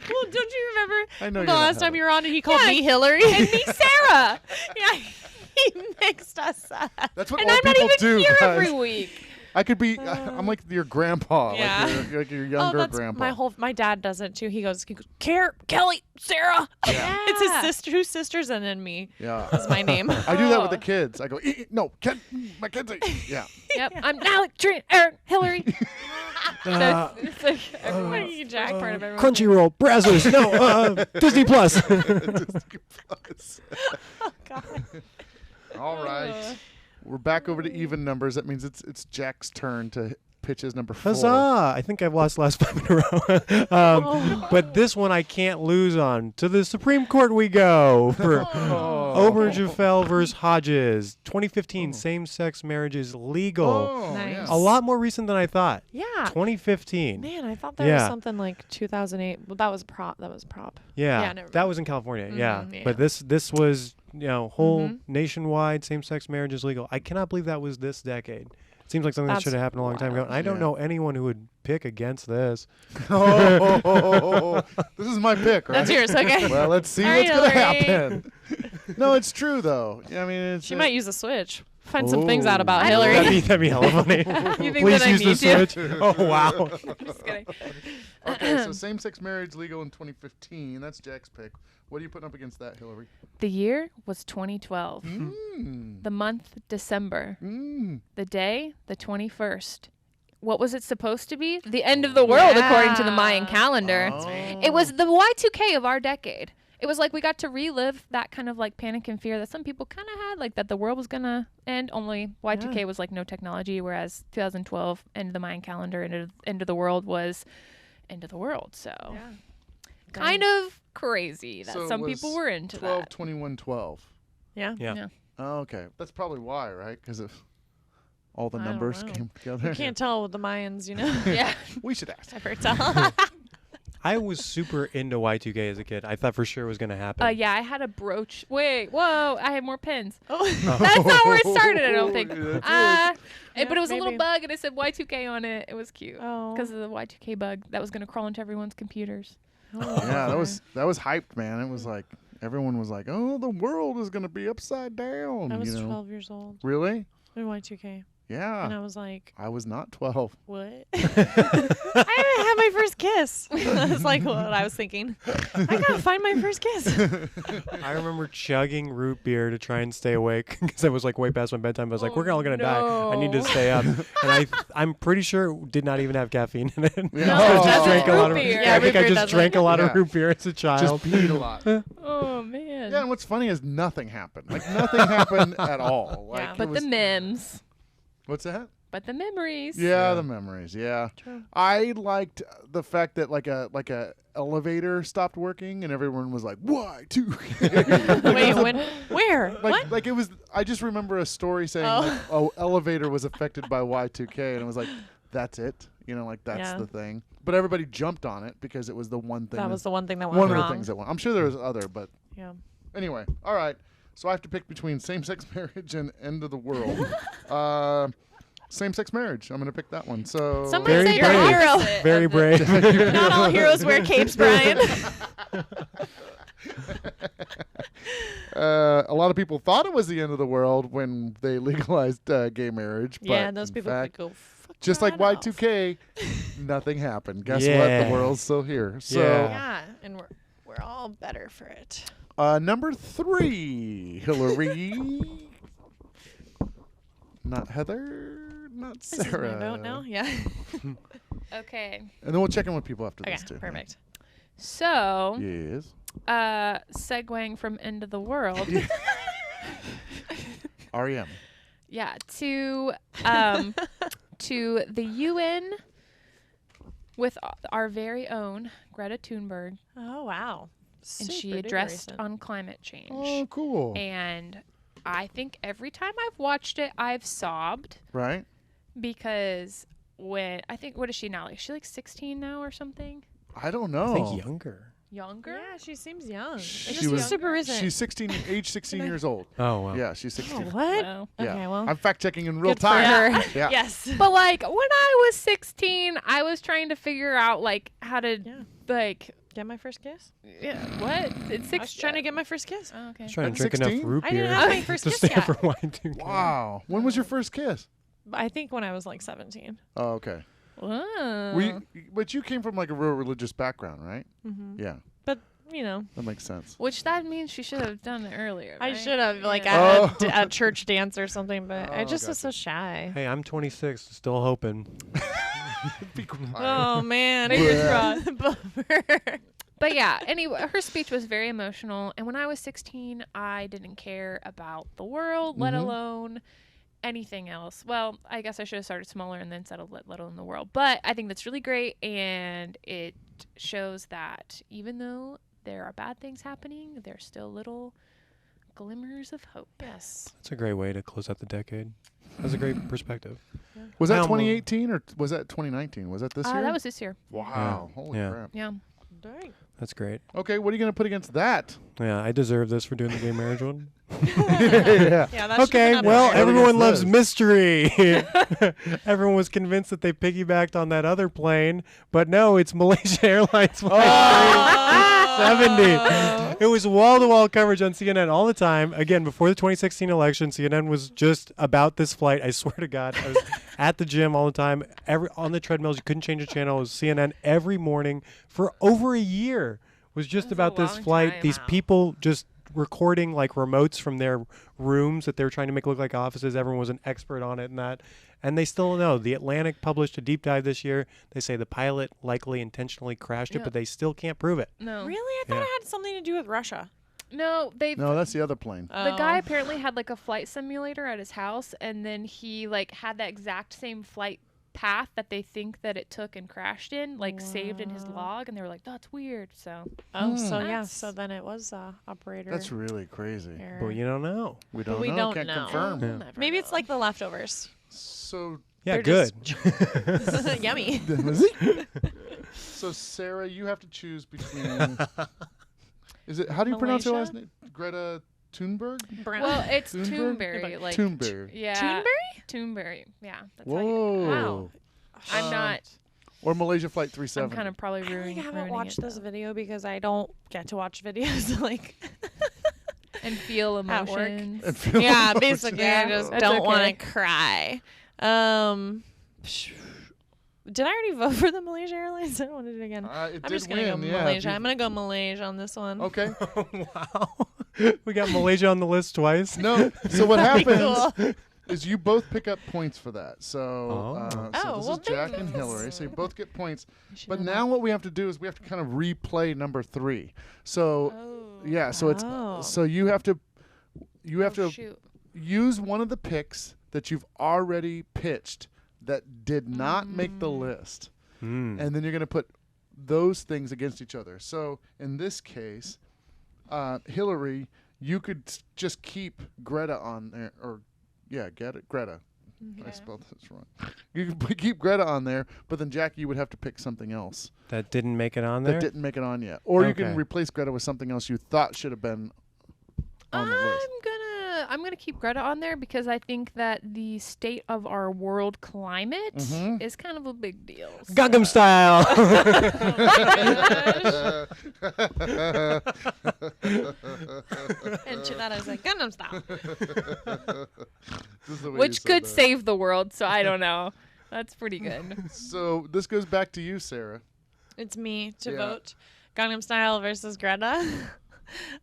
Well, don't you remember I know the you're not last time Heather. you were on and he called me Hillary? And me, Sarah. Yeah, he mixed us up. That's what And old I'm not people even do, here guys. every week. I could be. I'm like your grandpa. Yeah. Like your younger that's grandpa. my dad does it too. He goes, Kelly, Sarah. Yeah. It's his sister, two sisters, and then me. Yeah. That's my name. I do that with the Oh. kids. I go, no, Mackenzie. Yeah. Yep. I'm Alec, Trin, Aaron, Hillary. Uh, So it's like What are everyone. you, Jack? Part of everyone. Crunchyroll, Brazzers, no, Disney Plus. Disney Plus. Oh God. All right. We're back over to even numbers. That means it's Jack's turn to pitch his number 4. Huzzah! I think I've lost the last 5 in a row. But this one I can't lose on. To the Supreme Court we go for Obergefell versus Hodges. 2015, same-sex marriage is legal. Oh, Nice. yeah. A lot more recent than I thought. Yeah. 2015. Man, I thought there was Yeah. something like 2008. Well, that was prop. Yeah, Yeah, never that mind. was in California. Yeah. Mhm, yeah. But this was whole Mhm. nationwide same-sex marriage is legal. I cannot believe that was this decade. It seems like something that That's should have happened a long time ago. wild. And I don't Yeah. know anyone who would pick against this. Oh, this is my pick, right? That's yours. Okay. Well, let's see All what's right, gonna Hillary. happen. No, it's true though. I mean, it's She might use a switch. Find some things out about Oh. Hillary. That'd be hella funny. You think Please that I use the need to? switch. Oh wow. Just kidding. Okay, so same-sex marriage legal in 2015. That's Jack's pick. What are you putting up against that, Hillary? The year was 2012. Mm. The month, December. Mm. The day, the 21st. What was it supposed to be? The end of the world, according to the Mayan Yeah. calendar. It was the Y2K of our decade. It was like we got to relive that kind of like panic and fear that some people kind of had, like that the world was going to end. Only Y2K was like no technology, whereas 2012, end of the Mayan calendar, end of the world was end of the world. So kind of crazy that So it some was people were into 12, that. 21, 12. Yeah. Yeah. Oh, okay, that's probably why, right? Because of all the I don't numbers know. came together. You can't tell with the Mayans, you know. Yeah. We should ask. Never tell. I was super into Y2K as a kid. I thought for sure it was gonna happen. Yeah, I had a brooch. Wait, whoa, I had more pins. Oh. That's not where it started, I don't think. That's But it was a little maybe. bug, and it said Y2K on it. It was cute Oh. because of the Y2K bug that was going to crawl into everyone's computers. Yeah, that was hyped, man. It was like everyone was like, "Oh, the world is gonna be upside down." I was you know? 12 years old Really? in Y2K, Yeah. and I was like, I was not 12. "What?" I haven't had my first kiss. That's like what I was thinking. I gotta find my first kiss. I remember chugging root beer to try and stay awake because I was like way past my bedtime. I was like, we're all gonna die. I need to no. stay up. And I'm pretty sure it did not even have caffeine in it. Yeah. I No, just it drank a doesn't. lot of. Root beer. Yeah, I think root I beer just doesn't. drank a lot Yeah. of root beer as a Just child. peed a lot. Oh, man. Yeah, and what's funny is nothing happened. Like nothing happened at all. Like Yeah. it But was, the memes. what's that? But the memories. Yeah, the memories. Yeah. True. I liked the fact that like a elevator stopped working and everyone was like, "Why two?" Wait, when? Where? What? Like it was. I just remember a story saying, Oh. like, "Oh, elevator was affected by Y2K," and it was like, "That's it." You know, like that's Yeah. the thing. But everybody jumped on it because it was the one thing. That was the one thing that went one wrong. of the things that went. I'm sure there was other, but Yeah. anyway. All right. So I have to pick between same-sex marriage and end of the world. Same-sex marriage. I'm gonna pick that one. So Some might Very say the brave. opposite Very of the- brave. Not all heroes wear capes, Brian. A lot of people thought it was the end of the world when they legalized gay marriage. But Yeah, and those in people fact, could go fuck just like right off. Y2K, nothing happened. Guess what? Yeah. The world's still here. So Yeah. Yeah, and we're all better for it. number 3, Hillary. Not Heather. Not This is Sarah. my vote now. Yeah. Okay. And then we'll check in with people after Okay. this too. Perfect. So, Yes. segueing from end of the world. REM. Yeah, to the UN with our very own Greta Thunberg, Oh wow. and she Super duper addressed recent. on climate change. Oh, cool. And I think every time I've watched it, I've sobbed Right? because what is she now? Like, is she like 16 now or something? I don't I know. think younger. younger. Yeah, she seems young. She It's just was- super recent. She's 16, age 16 years old. Oh wow. Yeah, she's oh, 16. what? Wow. Yeah. Okay, well, I'm fact checking in real good for time. her. Yeah. Yes. But like when I was 16, I was trying to figure out like how to Yeah. like Get my first kiss? what? It's I was trying to get my first kiss. Oh, okay. I was trying At to drink 16? enough root I beer didn't have my first to kiss stand yet. for Y2K. Wow. When was your first kiss? I think when I was like 17. Oh, okay. Whoa. But you came from like a real religious background, right? Mm-hmm. Yeah, But, you know, that makes sense. Which that means she should have done it earlier. I right? should have, like, Yeah. Oh. at a church dance or something, but I Oh, just was gotcha. so shy. Hey, I'm 26, still hoping. Be quiet. Oh, man. Fingers Bleh. crossed. Bummer. But yeah, anyway, her speech was very emotional. And when I was 16, I didn't care about the world, let Mhm. alone anything else. Well, I guess I should have started smaller and then said let alone the world. But I think that's really great. And it shows that even though there are bad things happening, there's still little glimmers of hope. Yes. That's a great way to close out the decade. That's a great perspective. Was that Now, 2018 or was that 2019? Was that this year? That was this year. Wow. Holy Yeah. crap. Yeah. Dang. That's great. Okay, what are you going to put against that? Yeah, I deserve this for doing the gay marriage one. Yeah. Yeah, that Okay, should've been well, up there. everyone Yes, loves Liz. mystery. Everyone was convinced that they piggybacked on that other plane, but no, it's Malaysia Airlines Flight Oh. 370. It was wall-to-wall coverage on CNN all the time. Again, before the 2016 election, CNN was just about this flight. I swear to God, I was at the gym all the time. On the treadmills, you couldn't change the channel. It was CNN every morning for over a year. Was just That's a about this long flight. time. These Wow. people just recording like remotes from their rooms that they were trying to make look like offices. Everyone was an expert on it and that. And they still know. The Atlantic published a deep dive this year. They say the pilot likely intentionally crashed it, Yeah. but they still can't prove it. No. Really? I thought Yeah. it had something to do with Russia. No, they No, that's the other plane. The guy apparently had like a flight simulator at his house, and then he like had that exact same flight path that they think that it took and crashed in, like saved in his Wow. log, and they were like, "That's weird." So Oh, so yeah. That's- So then it was operator. That's really crazy. error. But you don't know. We don't we know. don't Can't know. confirm. We'll Yeah. never Maybe it's know. like the leftovers. So, Yeah, They're good. just- Yummy. so Sarah, you have to choose between. Is it? How do you pronounce her last Malaysia? name? Greta Thunberg. Brown. Well, it's Thunberg? Toonberry, like Thunberg. yeah, Toonberry? Toonberry. Yeah, that's how you. Whoa. Wow. I'm Um, not. Or Malaysia Flight I'm 370. kind of probably I ruining. haven't ruining watched it, this though. video because I don't get to watch videos like and feel At work. emotions. And feel yeah, emotions. basically I just That's don't want okay. to cry. Did I already vote for the Malaysia Airlines? I don't want to do it again. It I'm did just gonna win, go yeah, Malaysia. if I'm gonna go Malaysia on this one. Okay. Wow. We got Malaysia on the list twice. No. So what Pretty happens cool. is you both pick up points for that. So, Oh. so Oh, this well, is Jack and thanks. Hillary. So you both get points. You should But know now what we have to do is we have to kind of replay number 3. So yeah. So it's Oh. so you have to Oh, shoot. use one of the picks that you've already pitched that did not make the list. Mm. And then you're going to put those things against each other. So in this case, Hillary, you could just keep Greta on there, or get it, Greta. I spelled this wrong. You could keep Greta on there, but then Jackie, you would have to pick something else That didn't make it on that there? didn't make it on yet, or you can Okay. replace Greta with something else you thought should have been on the list. I'm gonna keep Greta on there because I think that the state of our world climate Mhm. is kind of a big deal. Gangnam Style. And to that I was like Gundam style. This is the way you Which said could that. save the world, so I don't know. That's pretty good. So this goes back to you, Sarah. It's me to Yeah. vote Gangnam Style versus Greta.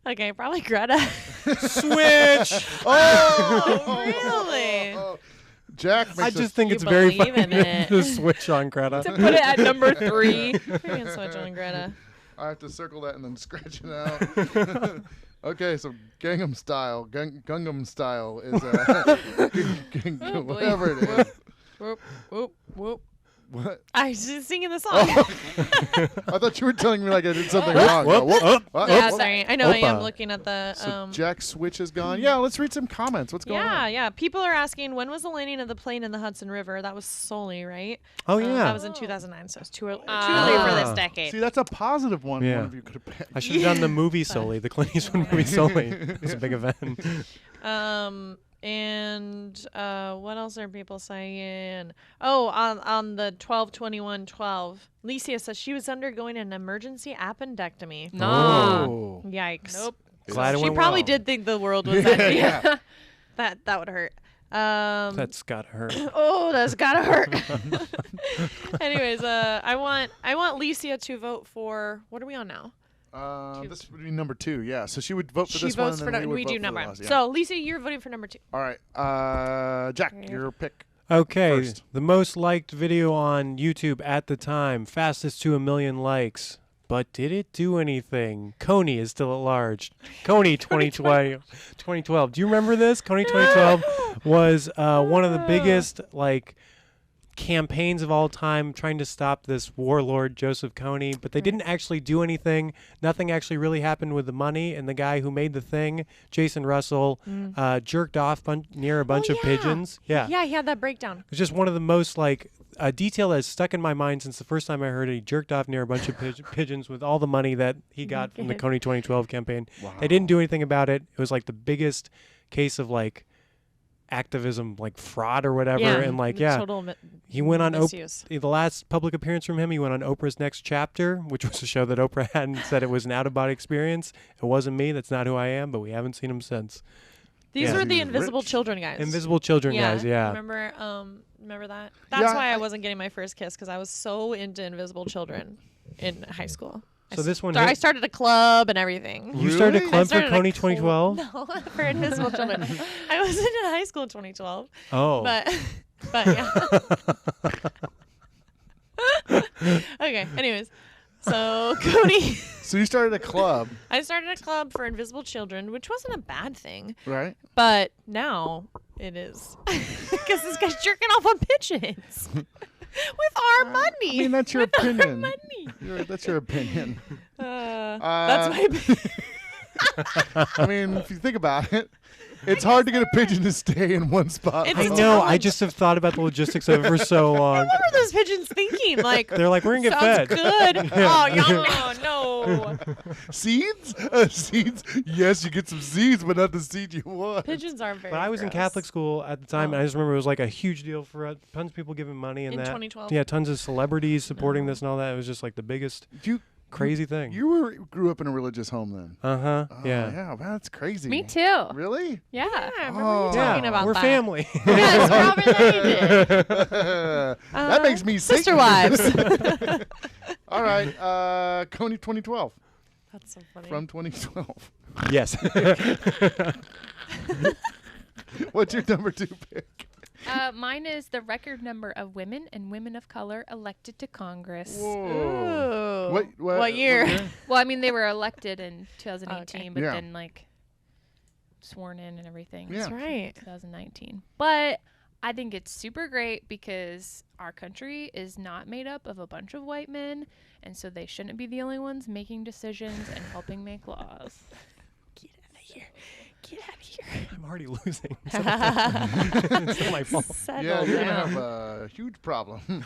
Okay, probably Greta. Switch. Oh, really? Jack makes I just us- think You it's very believe funny in it. to switch on Greta. To put it at number 3. We can switch on Greta. I have to circle that and then scratch it out. Okay, so Gangnam Style, Gangnam Style is Oh, boy. whatever it is. Whoop, whoop, whoop. What? I was just singing the song. I thought you were telling me like I did something Whoop, wrong. whoop, Whoop, whoop. what? Yeah, Whoop. sorry. I know I am Opa. looking at the. So Jack Switch is gone. Yeah, let's read some comments. What's going on? Yeah. People are asking when was the landing of the plane in the Hudson River? That was Sully, right? Oh That yeah. was in 2009, so it's too early for Ah. this decade. See, that's a positive one. Yeah. One of you could have picked. I should have done the movie Sully, the Clint Eastwood movie Sully. It was a big event. And what else are people saying? Oh, on the 12/21/12, Licia says she was undergoing an emergency appendectomy. No. Oh. Yikes. Nope. Glad it She went probably well. did think the world was ending. Yeah. That would hurt. That's gotta hurt. Oh, that's gotta hurt. Anyways, I want Licia to vote for. What are we on now? This would be number 2. Yeah. So she would vote for She this one. votes And for. then We we would do vote for number the one. last, yeah. So, Licia, you're voting for number 2. All right. Jack, your pick. Okay, First. the most liked video on YouTube at the time, fastest to 1 million likes. But did it do anything? Coney is still at large. Coney 2012. Do you remember this? Coney 2012 was one of the biggest campaigns of all time trying to stop this warlord Joseph Kony, but they didn't actually do anything. Nothing actually really happened with the money, and the guy who made the thing, Jason Russell, jerked off near a bunch of pigeons. Yeah. Yeah, he had that breakdown. It's just one of the most a detail that's stuck in my mind since the first time I heard it. He jerked off near a bunch of pigeons with all the money that he got from the Coney 2012 campaign. Wow. They didn't do anything about it. It was the biggest case of activism, fraud or whatever. Yeah, And total he went on misuse. the last public appearance from him. He went on Oprah's Next Chapter, which was a show that Oprah had and said it was an out-of-body experience. It wasn't me. That's not who I am. But we haven't seen him since. These Yeah. were the He's Invisible rich. Children guys. Invisible Children guys. Yeah. Remember that? That's Yeah, why I I- wasn't getting my first kiss, because I was so into Invisible Children in high school. So this one I hit- started a club and everything. You started a Really? I club for started a Coney cl- 2012? No, for Invisible Children. I was in high school in 2012, Oh. but yeah. Okay. Anyways, so Coney, So you started a club, I started a club for Invisible Children, which wasn't a bad thing, right? but now it is because this guy's jerking off on pigeons with our money. I mean, that's your With our opinion. money. That's your opinion. That's my opinion. I mean, if you think about it, it's hard to get a pigeon to stay in one spot. It's I for know. long. I just have thought about the logistics of it for so long. What were those pigeons thinking? They're like, we're gonna get sounds fed. good. Oh, yum, no. Seeds? Seeds? Yes, you get some seeds, but not the seed you want. Pigeons are very But I was in gross. Catholic school at the time, and I just remember it was a huge deal for tons of people giving money and In that. 2012? Yeah, tons of celebrities supporting this and all that. It was just the biggest You crazy thing. grew up in a religious home then. Uh-huh. Oh, Yeah. Yeah, wow, that's crazy. Me too. Really? Yeah. Yeah, I remember Oh. you talking Yeah, about we're that. family. Yes, we're all related. That makes me sick. Sister wives. All right, Coney 2012 That's so funny. from 2012. Yes. What's your number 2 pick? Mine is the record number of women and women of color elected to Congress. Whoa. Ooh. What year? Well, I mean, they were elected in 2018, Okay. but Yeah. then sworn in and everything. Yeah. That's right. 2019. But I think it's super great because our country is not made up of a bunch of white men, and so they shouldn't be the only ones making decisions and helping make laws. Get out of here. Get out of here. I'm already losing. It's not my fault. Settle Yeah, you're down. gonna have a huge problem.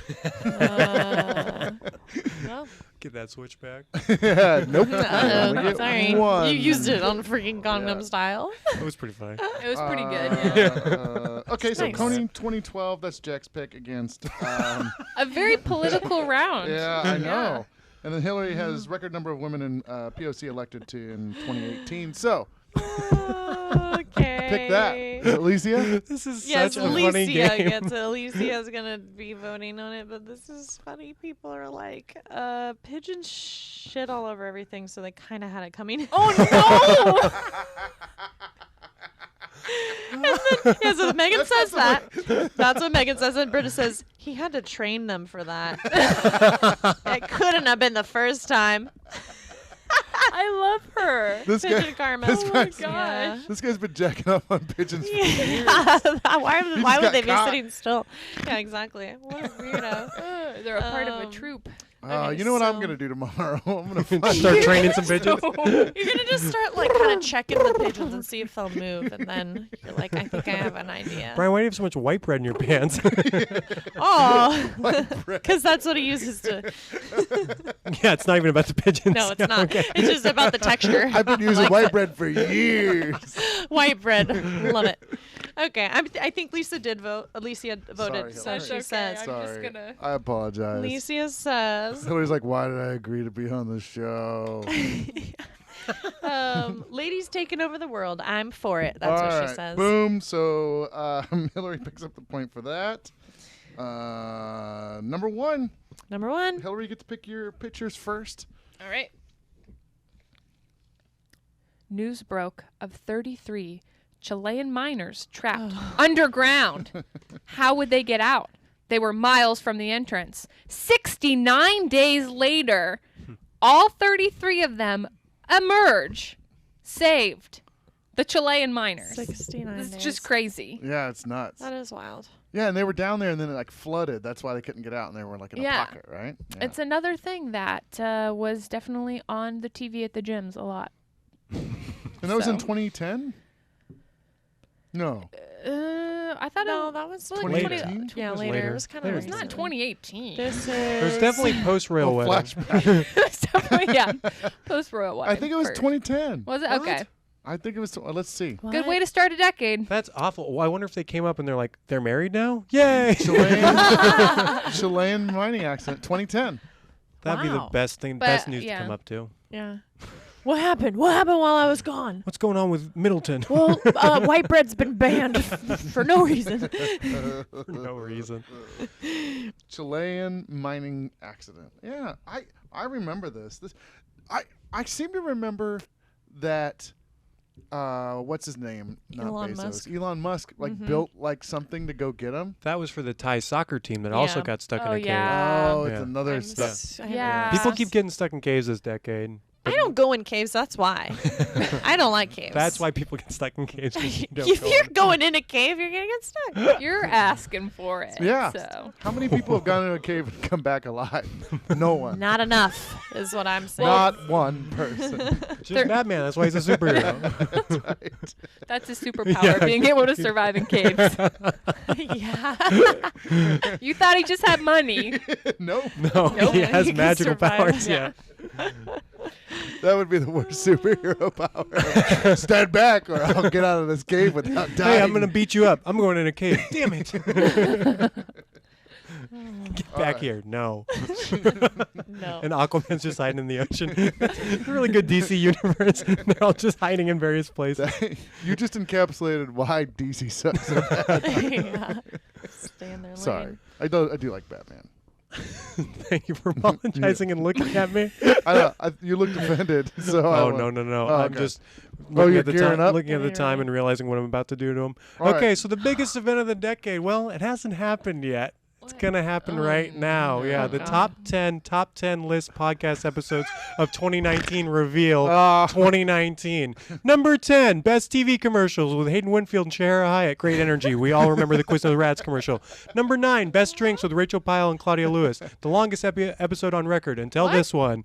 Well, Get that switch back. Yeah, nope. You uh-oh. get Sorry. one. You used it on freaking Gangnam Yeah. Style. It was pretty funny. It was pretty good. Yeah. Okay, so Nice. Coney 2012. That's Jack's pick against. A very political round. Yeah, I know. And then Hillary has record number of women in POC elected to in 2018. So Okay. pick that, Alicia. This is Yes, such a funny Alicia game. gets it. Alicia's gonna be voting on it, but this is funny. People are like, pigeons shit all over everything, so they kind of had it coming. Oh no! Yeah, so Megan says that. That's what Megan says, and Britta says he had to train them for that. It couldn't have been the first time. I love her. This Pigeon guy. karma. This Oh my guy's, gosh. this guy's been jacking up on pigeons for years. Yeah. Why just would got they be caught. sitting still? Yeah, exactly. What a weirdo. They're a part of a troop. Okay, you know what I'm so- gonna do tomorrow? I'm gonna find Start training some pigeons. You're gonna just start like kind of checking the pigeons and see if they'll move, and then you're like, I think I have an idea. Brian, why do you have so much white bread in your pants? Oh, because that's what he uses to. Yeah, it's not even about the pigeons. No, it's not. Okay. It's just about the texture. I've been using white bread for years. White bread. Love it. Okay, I think Lisa did vote. Alicia voted, Sorry, so Hillary. she says. I'm Sorry, just gonna. I apologize. Alicia says. Hillary's like, why did I agree to be on the show? Ladies taking over the world. I'm for it. That's All what right, she says. Boom. So Hillary picks up the point for that. Number one, Number one. Hillary, you get to pick your pictures first. All right. News broke of 33 Chilean miners trapped underground. How would they get out? They were miles from the entrance. 69 days later, all 33 of them emerge saved. The Chilean miners. 69 It's days. just crazy. Yeah, it's nuts. That is wild. Yeah, and they were down there, and then it like flooded. That's why they couldn't get out, and they were like in a Yeah. pocket, right? Yeah. It's another thing that was definitely on the TV at the gyms a lot. And that was in so. 2010. No, I thought No, it that was like like 2018? Yeah, was later. later. It was kind Later. of. It's not 2018. This is. There's definitely post-rail wedding. flashback. It's definitely, yeah, post Royal I think it was 2010. Was it? What? Okay. I think it was. Let's see. Good way to start a decade. That's awful. Well, I wonder if they came up and they're like, they're married now? Yay! Chilean mining accident, 2010. That'd be the Wow. best thing, But, best news yeah. to come up to. Yeah. What happened? What happened while I was gone? What's going on with Middleton? Well, white bread's been banned for no reason. For no reason. Chilean mining accident. Yeah, I remember this. I seem to remember that. What's his name? Not Elon Bezos. Musk. Elon Musk built like something to go get him. That was for the Thai soccer team that also Yeah. got stuck in Oh, a cave. yeah. Oh, it's Yeah. another I'm stuff. s- I Yeah. haven't- People keep getting stuck in caves this decade. I don't go in caves. That's why. I don't like caves. That's why people get stuck in caves. 'Cause you don't If go you're in. going in a cave, you're gonna get stuck. You're asking for it. Yeah. So. How many people have gone into a cave and come back alive? No one. Not enough, is what I'm saying. Not one person. Just Batman. That's why he's a superhero. Right. That's a superpower, Yeah. being able to survive in caves. yeah. You thought he just had money. Nope. No, Nope. he has He can magical survive, powers. yeah. Yeah. That would be the worst superhero power. Stand back, or I'll get out of this cave without dying. Hey, I'm gonna beat you up. I'm going in a cave. Damn it! Get back here. No. No. And Aquaman's just hiding in the ocean. It's a really good DC universe. They're all just hiding in various places. You just encapsulated why DC sucks so bad. yeah. Stay in their Sorry, lane. I do like Batman. Thank you for apologizing and looking at me. I know you looked offended, so I Oh went- no! Oh, I'm okay. just you're looking at the gearing time, up? looking at the Right, time, right. and realizing what I'm about to do to him. All Okay, right. so the biggest event of the decade. Well, it hasn't happened yet. It's gonna happen right now. Yeah, the God. top 10 list podcast episodes of 2019 reveal. Ah. 2019. Number 10, best TV commercials with Hayden Winfield and Shahara Hyatt. Great energy. We all remember the Quiznos Rats commercial. Number 9, best drinks with Rachel Pyle and Claudia Lewis. The longest episode on record until this one.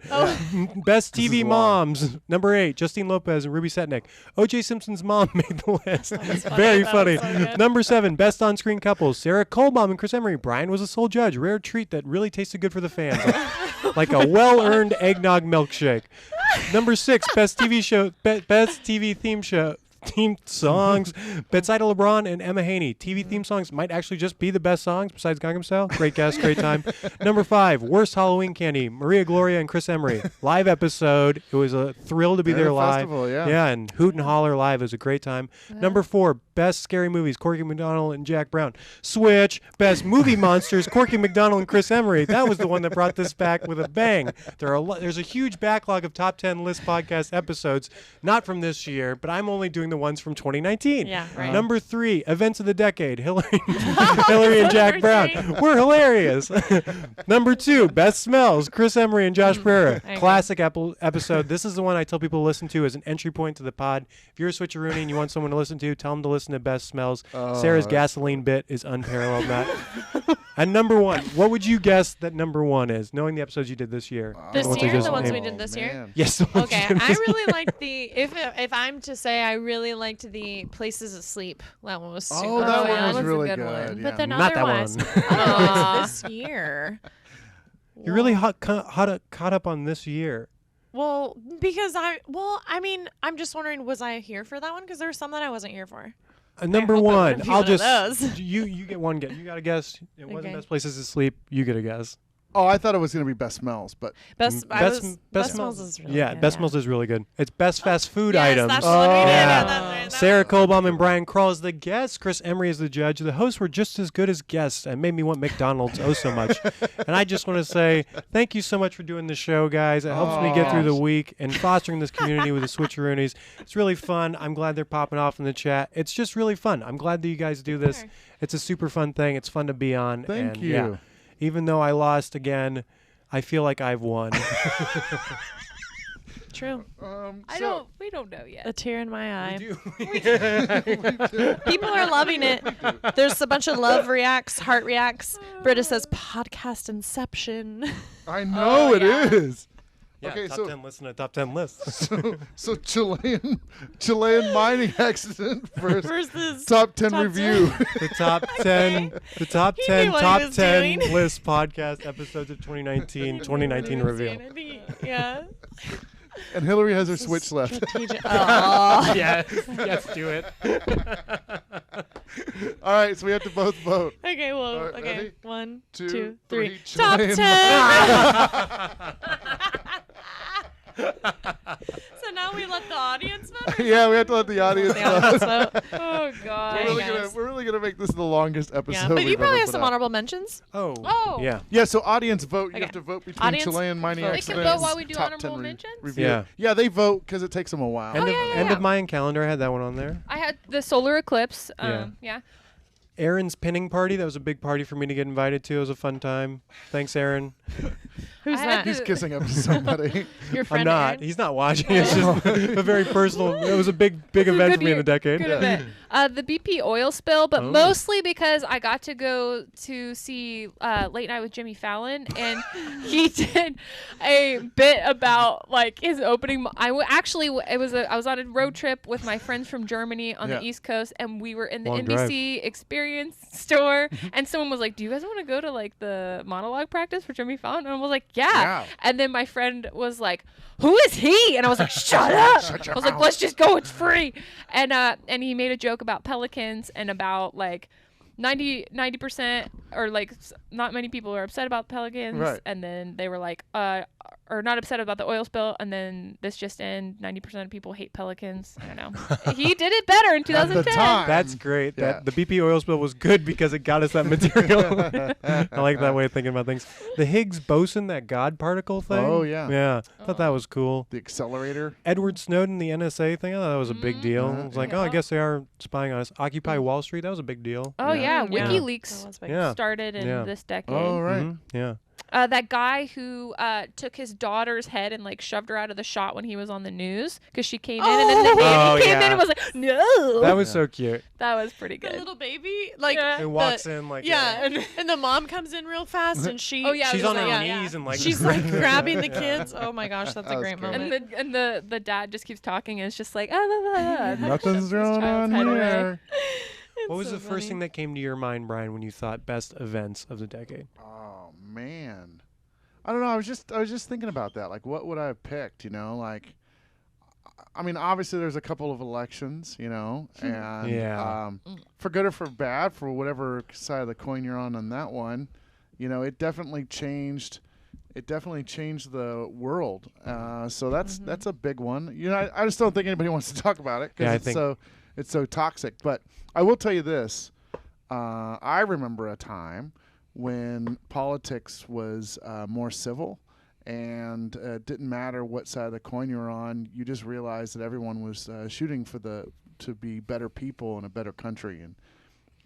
Best This TV is long. moms. Number 8, Justine Lopez and Ruby Setnick. O.J. Simpson's mom made the list. funny. Very That funny. was so good. Number 7, best on-screen couples. Sarah Kohlbaum and Chris Emery. Brian was a sole judge. Rare treat that really tasted good for the fans. Like a well-earned eggnog milkshake. Number 6, best TV show, best TV theme show. Theme songs, Betsaida LeBron and Emma Haney. TV theme songs might actually just be the best songs besides Gangnam Style. Great guest, great time. Number 5, worst Halloween candy. Maria Gloria and Chris Emery. Live episode. It was a thrill to be At a there live. festival, yeah. Yeah, and Hoot and Holler live was a great time. Number 4, best scary movies. Corky McDonald and Jack Brown. Switch, best movie monsters. Corky McDonald and Chris Emery. That was the one that brought this back with a bang. There's a huge backlog of top 10 list podcast episodes, not from this year, but I'm only doing the ones from 2019. Yeah, right. Number 3, events of the decade. Hillary and Jack Brown. We're hilarious. Number 2, best smells. Chris Emery and Josh Pereira. agree. Classic episode. This is the one I tell people to listen to as an entry point to the pod. If you're a switcheroony and you want someone to listen to, tell them to listen to Best Smells. Sarah's gasoline bit is unparalleled. Matt. And number 1, what would you guess that number 1 is, knowing the episodes you did this year? This The ones year, I just the ones we named. did this year. Man. Yes. The ones you Okay, did I this really liked the. If I'm to say, I really liked the Places Asleep. That one was super Oh, that fun. one was was a really good good. one. Yeah. But then Not that otherwise, one. otherwise this year. You're really caught up on this year. Well, because I mean, I'm just wondering, was I here for that one? Because there were some that I wasn't here for. Number hope it 1, wouldn't be I'll one of just those. you get one guess. You got to guess. It wasn't Okay. Best Places to Sleep. You get a guess. Oh, I thought it was going to be Best Smells, but Best Smells is really Yeah, good, Best Smells is really good. It's best fast food yes, items. That's the one we did. Yeah. That Sarah was- Kohlbaum and Brian Kroll as the guests. Chris Emery is the judge. The hosts were just as good as guests and made me want McDonald's oh so much. And I just want to say thank you so much for doing the show, guys. It helps me get through the week and fostering this community with the Switcheroonies. It's really fun. I'm glad they're popping off in the chat. It's just really fun. I'm glad that you guys do this. Sure. It's a super fun thing. It's fun to be on. Thank and you. Yeah, even though I lost again, I feel like I've won. True. We don't know yet. A tear in my eye. do. People are loving it. There's a bunch of love reacts, heart reacts. Britta says podcast inception. I know it is. Yeah, Okay, top so 10 listen to top 10 lists. so Chilean mining accident Versus top 10 top review. The top 10 He 10 knew what he top was 10 doing. list podcast episodes of 2019 review. Yeah. And Hillary has her switch left. Strategic. Oh. yes, do it. All right, so we have to both vote. Okay, well, All right, okay. ready? 1, Two, 2, three. 3. Top Chilean 10. So now we let the audience vote? Yeah, we have to let the audience The vote. audience vote. Oh God. We're really gonna make this the longest episode. Yeah, but you we've probably ever have put some out. honorable mentions. Oh. Yeah. Yeah, so audience vote. You Okay. have to vote between Audience Chilean mining vote. They can accidents. vote while we do top honorable 10 mentions? review. Yeah. Yeah, they vote because it takes them a while. End of Mayan calendar. I had that one on there. I had the solar eclipse. Yeah. Yeah. Aaron's pinning party. That was a big party for me to get invited to. It was a fun time. Thanks, Aaron. Who's I had that? He's kissing up to somebody. Your I'm friend not. Aaron? He's not watching. It's just a very personal. It was a big event for me in the decade. Good event. The BP oil spill, but mostly because I got to go to see Late Night with Jimmy Fallon, and he did a bit about like his opening. I was on a road trip with my friends from Germany on Yeah. the East Coast, and we were in the Long NBC Experience store, and someone was like, "Do you guys want to go to like the monologue practice for Jimmy Fallon?" And I was like, "Yeah." Yeah. And then my friend was like, "Who is he?" And I was like, "Shut up!" Shut your I was like, mouth. "Let's just go. It's free." And he made a joke about pelicans and about like 90% or like not many people are upset about pelicans. Right. And then they were like, or not upset about the oil spill. And then this just in, 90% of people hate pelicans. I don't know. He did it better in At the 2010. time. That's great. Yeah. That the BP oil spill was good because it got us that material. I like that way of thinking about things. The Higgs boson, that God particle thing. Oh, yeah. Yeah. Thought that was cool. The accelerator. Edward Snowden, the NSA thing. I thought that was a big deal. Mhm. I was like, Yeah. oh, I guess they are spying on us. Occupy Wall Street. That was a big deal. Oh, yeah. Yeah. WikiLeaks That was big. Yeah. started in Yeah. this decade. Oh, right. Mhm. Yeah. That guy who took his daughter's head and like shoved her out of the shot when he was on the news because she came in and then the Oh, baby came in yeah. and was like, "No." That was so cute. That was pretty The good. little baby, like Yeah. It walks in like yeah, and the mom comes in real fast, and she Oh, yeah, she's it on was her like- knees and like she's like grabbing the kids. Oh my gosh, that's That a was great great. moment. And the dad just keeps talking and it's just like, ah, Nothing's going on child's head away. here. What was the first thing that came to your mind, Brian, when you thought best events of the decade? Oh man, I don't know. I was just thinking about that. Like, what would I have picked? You know, like, I mean, obviously there's a couple of elections. You know, and Yeah. for good or for bad, for whatever side of the coin you're on that one, you know, it definitely changed. It definitely changed the world. So that's a big one. You know, I just don't think anybody wants to talk about it because Yeah, it's so toxic. But I will tell you this: I remember a time when politics was more civil, and it didn't matter what side of the coin you were on. You just realized that everyone was shooting for to be better people in a better country, and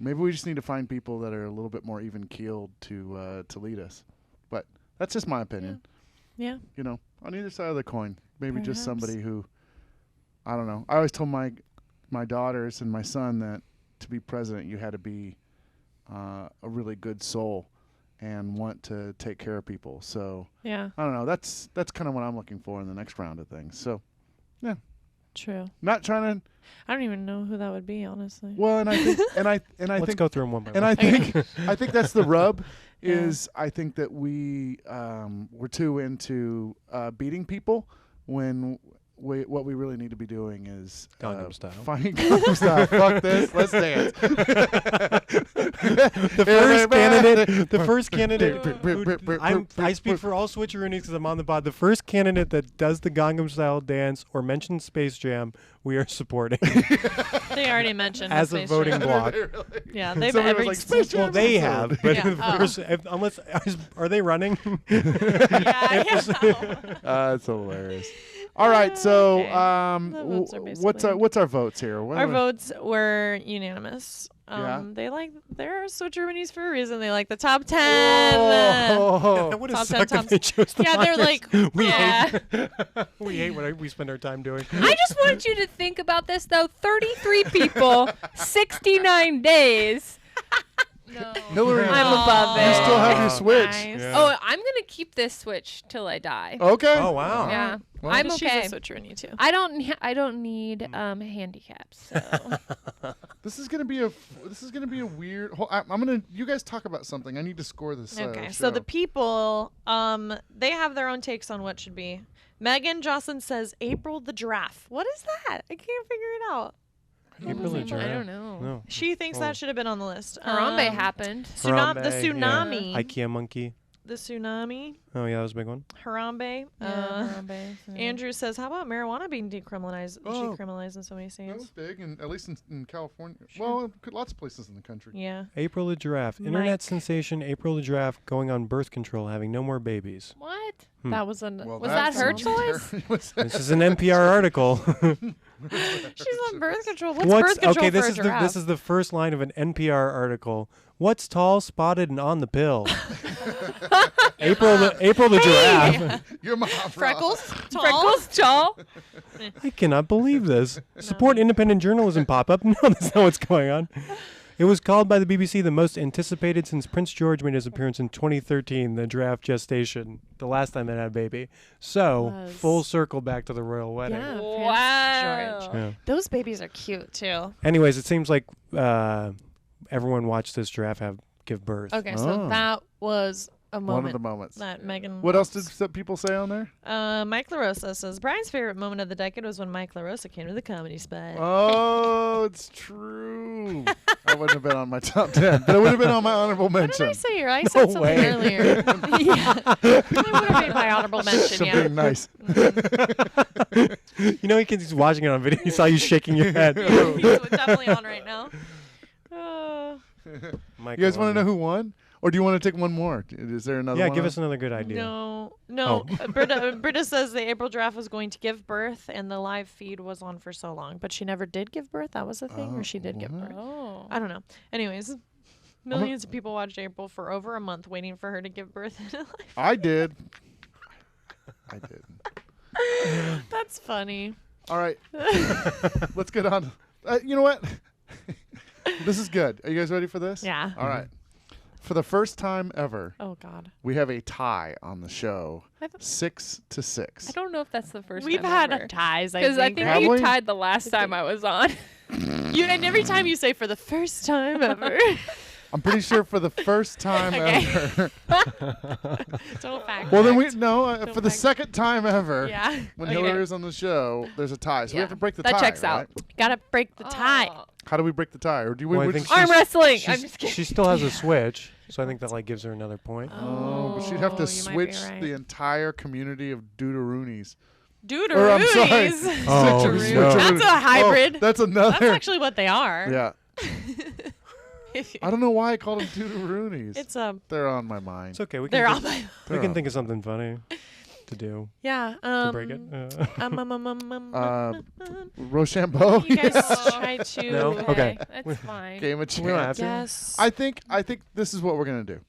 maybe we just need to find people that are a little bit more even keeled to lead us. But that's just my opinion. Yeah. You know, on either side of the coin, maybe just Perhaps. somebody who, I don't know. I always told my daughters and my son that to be president, you had to be a really good soul and want to take care of people. So Yeah. I don't know. That's kind of what I'm looking for in the next round of things. So True. not trying to. I don't even know who that would be, honestly. Well, and I think I Let's think go through them one by and one. I think that's the rub. Yeah. Is I think that we're too into beating people when what we really need to be doing is Gangnam Style. Finding Gangnam Style. Fuck this. Let's dance. The first candidate. I speak for all switcheroonies because I'm on the pod. The first candidate that does the Gangnam Style dance or mentions Space Jam, we are supporting They already mentioned as a Space voting Jam. block. Yeah, they've Somebody was every like, Space Jam Well, they episode. have, but Yeah. the first, unless are they running? yeah. It's hilarious. All right, so Okay. The votes are basically- what's our votes here? What Our are we- votes were unanimous. Yeah. They're switcheroonies for a reason. They like the top 10. Oh. That would have Top 10, sucked if top- they chose the Yeah, they're Myers. like, we yeah. hate we hate what we spend our time doing. I just want you to think about this though. 33 people, 69 days. No. Hillary, I'm above you it. still have your Oh, switch. nice. Yeah. Oh, I'm gonna keep this switch till I die. Okay. Oh wow. Yeah, Well, I'm She's okay. a switcheroonie too. I don't need handicaps. So. This is gonna be a weird. You guys talk about something. I need to score this. Okay, show. so the people, they have their own takes on what should be. Megan Jocelyn says April the giraffe. What is that? I can't figure it out. April the I Giraffe. don't know. No. She thinks Oh. that should have been on the list. Harambe happened. The Harambe, yeah. tsunami. IKEA monkey. The tsunami. Oh yeah, that was a big one. Harambe. Andrew says, how about marijuana being decriminalized Oh. decriminalized in so many that was states? big, and at least in California. Well, lots of places in the country. Yeah. April the Giraffe. Mike. Internet sensation April the Giraffe going on birth control, having no more babies. What? That was an. Well, Was that her sounds choice? terrible. This is an NPR article. She's on birth control. What's What's birth control okay? for This a is giraffe? this is the first line of an NPR article. What's tall, spotted, and on the pill? April the giraffe. Your mom. Freckles. Tall. Freckles, tall. I cannot believe this. Support independent journalism pop up. No, that's not what's going on. It was called by the BBC the most anticipated since Prince George made his appearance in 2013, the giraffe gestation, the last time it had a baby. So, Was. full circle back to the royal wedding. Yeah. Prince Wow. George. Yeah. Those babies are cute too. Anyways, it seems like everyone watched this giraffe give birth. Okay, Oh. so that was a One moment of the moments. that Megan. What else did some people say on there? Mike LaRosa says Brian's favorite moment of the decade was when Mike LaRosa came to the Comedy Spot. Oh, it's true. I wouldn't have been on my top 10, but it would have been on my honorable What did mention. I say here? I said something way. earlier. yeah, it would have made my honorable mention. Yeah. Something nice. You know, he's watching it on video. He saw you shaking your head. He's definitely on right now. You guys want to know who won? Or do you want to take one more? Is there another Yeah, one? give us another good idea. No. Oh. Britta says the April giraffe was going to give birth, and the live feed was on for so long, but she never did give birth. That was the thing, or she did give what? birth. Oh. I don't know. Anyways, millions of people watched April for over a month, waiting for her to give birth. I did. I did. That's funny. All right. Let's get on. You know what? This is good. Are you guys ready for this? Yeah. All right. For the first time ever, Oh God. we have a tie on the show, I th- 6-6. I don't know if that's the first We've time had ties. because I think Have you we? tied the last time I was on. you and every time you say for the first time ever. I'm pretty sure for the first time Okay. ever. Don't fact. Well, then check. for the fact- second time ever, Yeah. when Okay. Hillary is on the show, there's a tie. So we Yeah. have to break the That tie. checks out. right? Gotta break the tie. Oh. How do we break the tie? Or do we? Well, I we think just- Arm wrestling. I'm She's- just kidding. she still has a switch, so I think that like gives her another point. Oh, but she'd have to you might be switch right. the entire community of Duderoonies. Dude, Or I'm sorry. Oh, Switcheroonies. no. That's a hybrid. Oh, that's another. That's actually what they are. Yeah. I don't know why I called them Duderoonies. It's They're on my mind. It's okay. We they're can, all my. we can think of something funny. to do Yeah. to break it. Rochambeau. You guys try to. No? Okay. That's fine. Game of We don't have chance. to. Yes. I think this is what we're gonna do.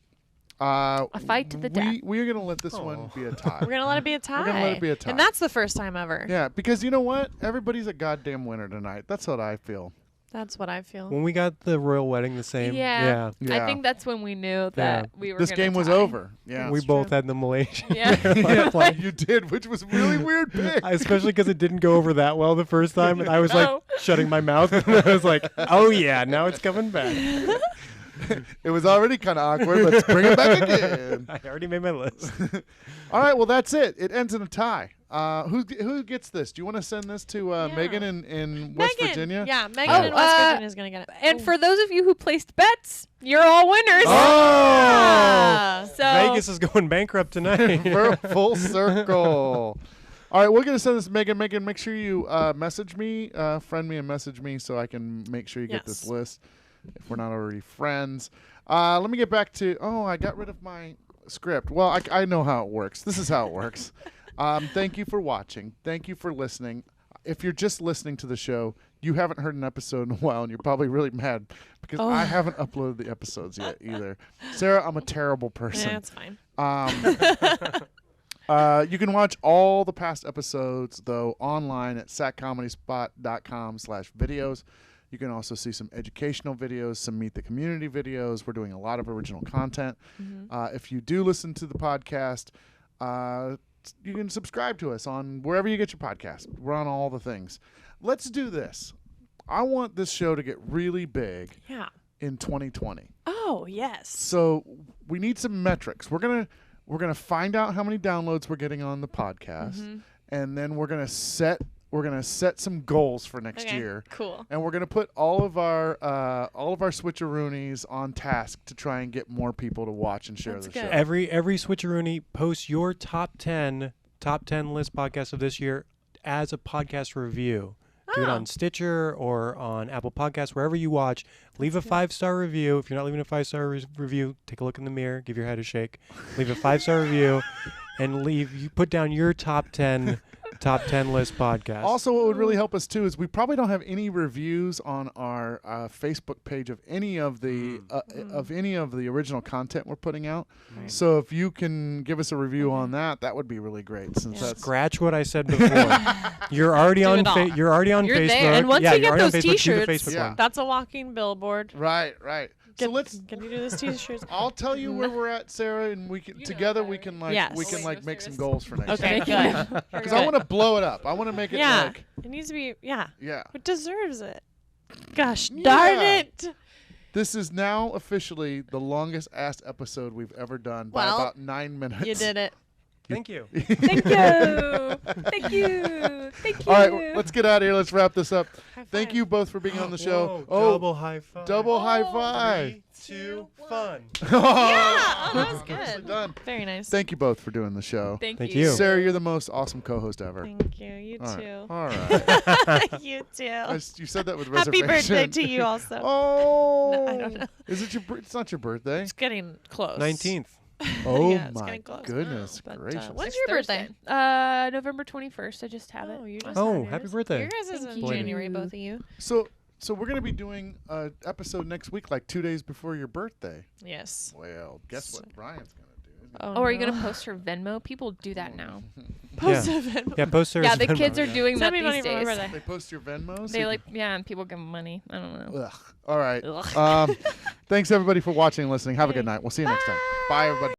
A fight to the death. We're gonna let this one be a tie. We're gonna let it be a tie. We're gonna let it be a tie. And that's the first time ever. Yeah, because you know what? Everybody's a goddamn winner tonight. That's what I feel. That's what I feel. When we got the royal wedding the same. Yeah. Yeah. I think that's when we knew that we were This gonna game was tie. over. Yeah. We That's both true. had the Malaysian. Yeah. You did, which was really weird pick. Especially because it didn't go over that well the first time, and I was like Oh. shutting my mouth, and I was like, "Oh yeah, now it's coming back." It was already kind of awkward. Let's bring it back again. I already made my list. All right, well that's it. It ends in a tie. Who gets this? Do you want to send this to Megan in West Megan. Virginia? Yeah, Megan Oh, in West Virginia is gonna get it. And for those of you who placed bets, you're all winners. Oh, So Vegas is going bankrupt tonight. we're full circle. All right, we're gonna send this to Megan. Megan, make sure you message me, friend me, and message me so I can make sure you get this Yes. list. If we're not already friends, let me get back to. Oh, I got rid of my script. Well, I know how it works. This is how it works. Thank you for watching. Thank you for listening. If you're just listening to the show, you haven't heard an episode in a while, and you're probably really mad because I haven't uploaded the episodes yet either. Sarah, I'm a terrible person. Yeah, it's fine. You can watch all the past episodes, though, online at satcomedyspot.com/videos. You can also see some educational videos, some Meet the Community videos. We're doing a lot of original content. If you do listen to the podcast, you can subscribe to us on wherever you get your podcast. We're on all the things. Let's do this. I want this show to get really big Yeah. in 2020. Oh yes. So we need some metrics. We're gonna find out how many downloads we're getting on the podcast, and then we're gonna set some goals for next Okay, year, cool. and we're gonna put all of our switcheroonies on task to try and get more people to watch and share That's the good. show. Every switcheroony post your top 10 list podcasts of this year as a podcast review. Do it Oh. on Stitcher or on Apple Podcasts, wherever you watch. Leave a 5-star review. If you're not leaving a 5-star review, take a look in the mirror, give your head a shake. Leave a 5-star review, and you put down your top 10 list podcasts. Also, what would really help us too is we probably don't have any reviews on our Facebook page of any of the original content we're putting out. Right. So if you can give us a review on that, that would be really great. Since Yeah. that's Scratch what I said before. You're already Do on. it all. You're already on You're Facebook. there. And once yeah, you you're get already on those Facebook, do the T-shirts, Facebook Yeah. one. That's a walking billboard. right. Get, So let's. Can you do those T-shirts? I'll tell you where we're at, Sarah, and we can together we can like Yes. we can Oh, wait, like no, make some serious. goals for next Okay, year. good. Because I want to blow it up. I want to make it Yeah. like It needs to be. Yeah. yeah. It deserves it. Gosh darn Yeah. it. This is now officially the longest ass episode we've ever done by Well, about 9 minutes. You did it. Thank you. Thank you. Thank you. Thank you. All right, let's get out of here. Let's wrap this up. High Thank five. you both for being on the show. Whoa, double high five. double high five. 3, 2, fun. Yeah. Oh, that was Nicely good. done. Very nice. Thank you both for doing the show. Thank Thank you. you. Sarah, you're the most awesome co-host ever. Thank you. You All right. too. All right. You too. You said that with Happy reservation. birthday to you also. Oh. No, I don't know. Is it your? It's not your birthday. It's getting close. 19th. Oh Yeah, it's my getting close. goodness But, gracious. when's It's your birthday? Thursday. November 21st. I just have it. Oh, you just Oh, had happy yours. birthday. Your guys is Thank in you. January, both of you. So we're gonna be doing an episode next week, like 2 days before your birthday. Yes. Well, guess what Brian's gonna do? Isn't he? Oh, are you no. gonna post her Venmo? People do that now. Post Yeah. a Venmo. Yeah, post Sarah's Yeah, the Venmo, kids are yeah. doing that Send me money these for my days. birthday. They post your Venmos. They like, yeah, and people give them money. I don't know. Ugh. All right. Ugh. Thanks everybody for watching and listening. Have a good night. We'll see you next time. Bye everybody.